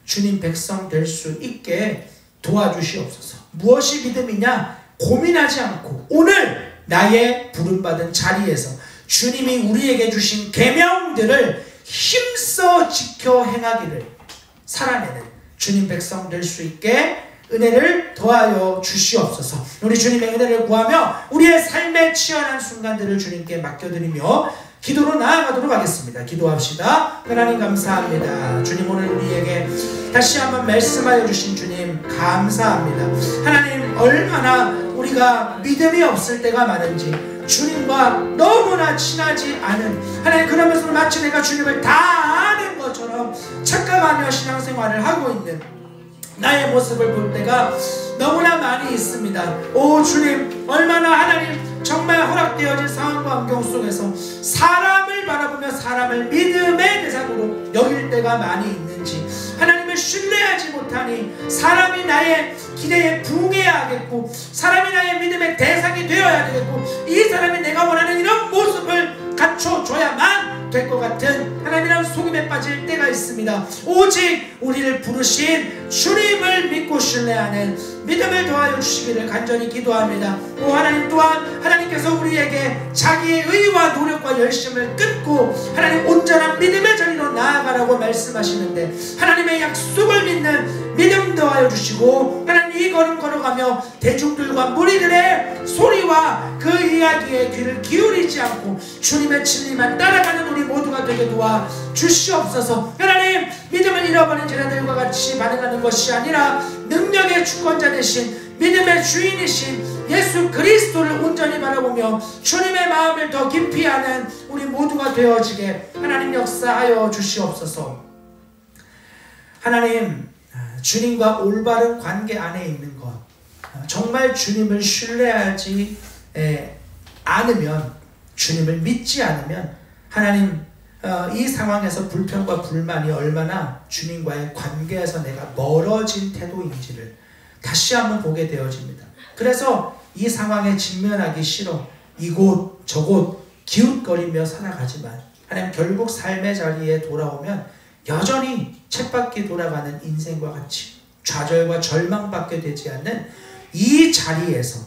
주님 백성 될 수 있게 도와주시옵소서. 무엇이 믿음이냐 고민하지 않고 오늘 나의 부름받은 자리에서 주님이 우리에게 주신 계명들을 힘써 지켜 행하기를 살아내는 주님 백성 될 수 있게 은혜를 더하여 주시옵소서. 우리 주님의 은혜를 구하며 우리의 삶의 치열한 순간들을 주님께 맡겨드리며 기도로 나아가도록 하겠습니다. 기도합시다. 하나님 감사합니다. 주님, 오늘 우리에게 다시 한번 말씀하여 주신 주님 감사합니다. 하나님, 얼마나 우리가 믿음이 없을 때가 많은지, 주님과 너무나 친하지 않은, 하나님, 그러면서 마치 내가 주님을 다 아는 것처럼 착각하며 신앙생활을 하고 있는 나의 모습을 볼 때가 너무나 많이 있습니다. 오 주님, 얼마나 하나님 정말 허락되어진 상황과 환경 속에서 사람을 바라보며 사람을 믿음의 대상으로 여길 때가 많이 있는지, 하나님을 신뢰하지 못하니 사람이 나의 기대에 부응해야겠고 사람이 나의 믿음의 대상이 되어야 되겠고 이 사람이 내가 원하는 이런 모습을 갖춰줘야만 될 것 같은 하나님이란 속임에 빠질 때가 있습니다. 오직 우리를 부르신 주님을 믿고 신뢰하는 믿음을 더하여 주시기를 간절히 기도합니다. 오 하나님, 또한 하나님께서 우리에게 자기의 의와 노력과 열심을 끊고 하나님 온전한 믿음의 자리로 나아가라고 말씀하시는데, 하나님의 약속을 믿는 믿음 더하여 주시고 하나님, 이 걸음 걸어가며 대중들과 무리들의 소리와 그 이야기에 귀를 기울이지 않고 주님의 진리만 따라가는 우리 모두가 되게 도와 주시옵소서. 하나님, 믿음을 잃어버린 제자들과 같이 반응하는 것이 아니라 능력의 주권자 되신 믿음의 주인이신 예수 그리스도를 온전히 바라보며 주님의 마음을 더 깊이 아는 우리 모두가 되어지게 하나님 역사하여 주시옵소서. 하나님, 주님과 올바른 관계 안에 있는 것, 정말 주님을 신뢰하지 않으면, 주님을 믿지 않으면 하나님, 이 상황에서 불평과 불만이 얼마나 주님과의 관계에서 내가 멀어진 태도인지를 다시 한번 보게 되어집니다. 그래서 이 상황에 직면하기 싫어 이곳 저곳 기웃거리며 살아가지만 하나님, 결국 삶의 자리에 돌아오면 여전히 쳇바퀴 돌아가는 인생과 같이 좌절과 절망밖에 되지 않는 이 자리에서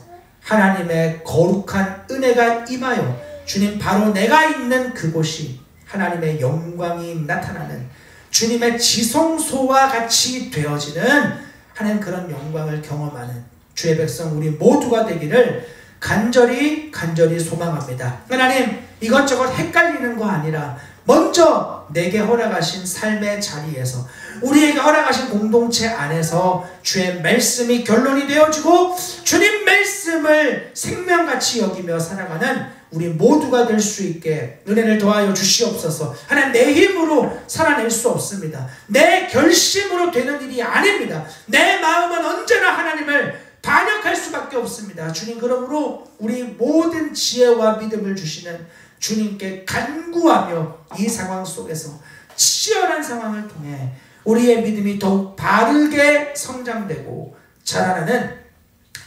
하나님의 거룩한 은혜가 임하여 주님, 바로 내가 있는 그곳이 하나님의 영광이 나타나는 주님의 지성소와 같이 되어지는 하나님, 그런 영광을 경험하는 주의 백성 우리 모두가 되기를 간절히 소망합니다. 하나님, 이것저것 헷갈리는 거 아니라 먼저 내게 허락하신 삶의 자리에서, 우리에게 허락하신 공동체 안에서 주의 말씀이 결론이 되어지고 주님 말씀을 생명같이 여기며 살아가는 우리 모두가 될 수 있게 은혜를 더하여 주시옵소서. 하나님, 내 힘으로 살아낼 수 없습니다. 내 결심으로 되는 일이 아닙니다. 내 마음은 언제나 하나님을 반역할 수밖에 없습니다. 주님, 그러므로 우리 모든 지혜와 믿음을 주시는 주님께 간구하며 이 상황 속에서 치열한 상황을 통해 우리의 믿음이 더욱 바르게 성장되고 자라나는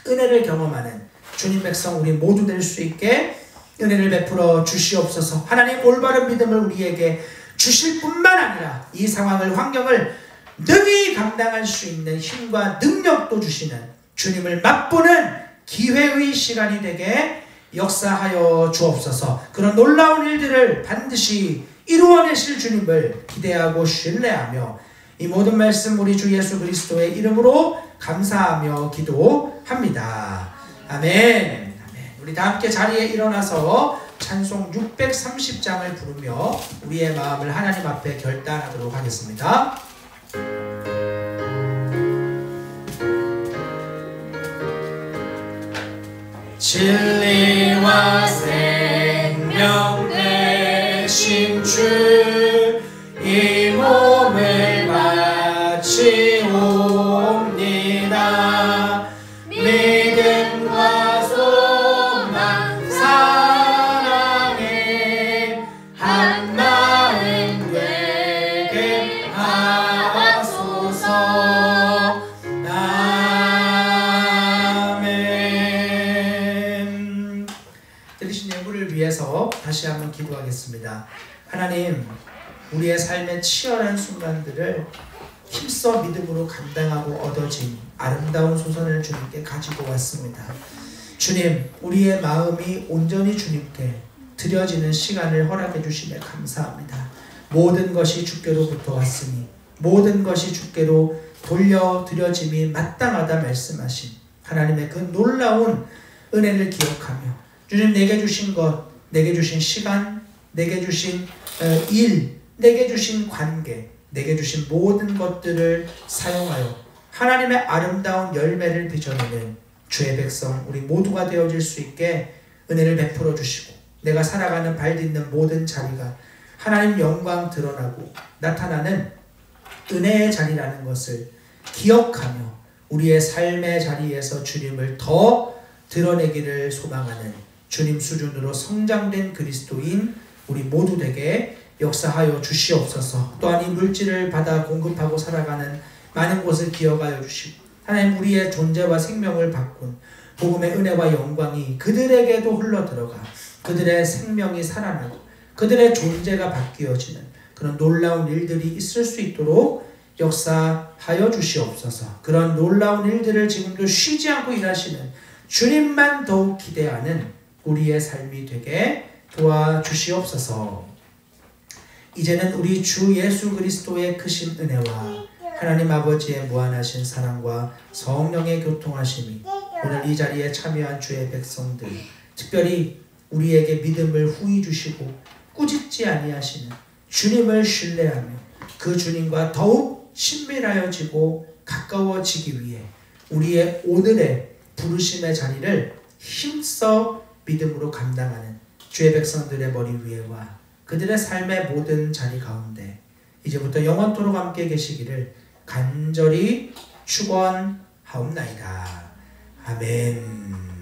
은혜를 경험하는 주님 백성 우리 모두 될 수 있게 은혜를 베풀어 주시옵소서. 하나님, 올바른 믿음을 우리에게 주실 뿐만 아니라 이 상황을, 환경을 능히 감당할 수 있는 힘과 능력도 주시는 주님을 맛보는 기회의 시간이 되게 역사하여 주옵소서. 그런 놀라운 일들을 반드시 이루어내실 주님을 기대하고 신뢰하며 이 모든 말씀 우리 주 예수 그리스도의 이름으로 감사하며 기도합니다. 아멘. 우리 다 함께 자리에 일어나서 찬송 630장을 부르며 우리의 마음을 하나님 앞에 결단하도록 하겠습니다. 진리와 생명 되신 주 이 몸을 바치옵니다. 믿음과 소망 사랑에 한 마음 되게 하소서. 아멘. 들으신 예물을 위해서 다시 한번 기도하겠습니다. 하나님, 우리의 삶의 치열한 순간들을 힘써 믿음으로 감당하고 얻어진 아름다운 소선을 주님께 가지고 왔습니다. 주님, 우리의 마음이 온전히 주님께 드려지는 시간을 허락해 주심에 감사합니다. 모든 것이 주께로부터 왔으니 모든 것이 주께로 돌려드려짐이 마땅하다 말씀하신 하나님의 그 놀라운 은혜를 기억하며 주님, 내게 주신 것, 내게 주신 시간, 내게 주신 일, 내게 주신 관계, 내게 주신 모든 것들을 사용하여 하나님의 아름다운 열매를 빚어내는 주의 백성 우리 모두가 되어질 수 있게 은혜를 베풀어 주시고, 내가 살아가는 발 딛는 모든 자리가 하나님 영광 드러나고 나타나는 은혜의 자리라는 것을 기억하며 우리의 삶의 자리에서 주님을 더 드러내기를 소망하는 주님 수준으로 성장된 그리스도인 우리 모두 되게 역사하여 주시옵소서. 또한 이 물질을 받아 공급하고 살아가는 많은 곳을 기억하여 주시고, 하나님, 우리의 존재와 생명을 바꾼 복음의 은혜와 영광이 그들에게도 흘러들어가 그들의 생명이 살아나고 그들의 존재가 바뀌어지는 그런 놀라운 일들이 있을 수 있도록 역사하여 주시옵소서. 그런 놀라운 일들을 지금도 쉬지 않고 일하시는 주님만 더욱 기대하는 우리의 삶이 되게 도와주시옵소서. 이제는 우리 주 예수 그리스도의 크신 은혜와 하나님 아버지의 무한하신 사랑과 성령의 교통하심이 오늘 이 자리에 참여한 주의 백성들, 특별히 우리에게 믿음을 후히 주시고 꾸짖지 아니하시는 주님을 신뢰하며 그 주님과 더욱 친밀하여지고 가까워지기 위해 우리의 오늘의 부르심의 자리를 힘써 믿음으로 감당하는 주의 백성들의 머리 위에와 그들의 삶의 모든 자리 가운데 이제부터 영원토록 함께 계시기를 간절히 축원하옵나이다. 아멘.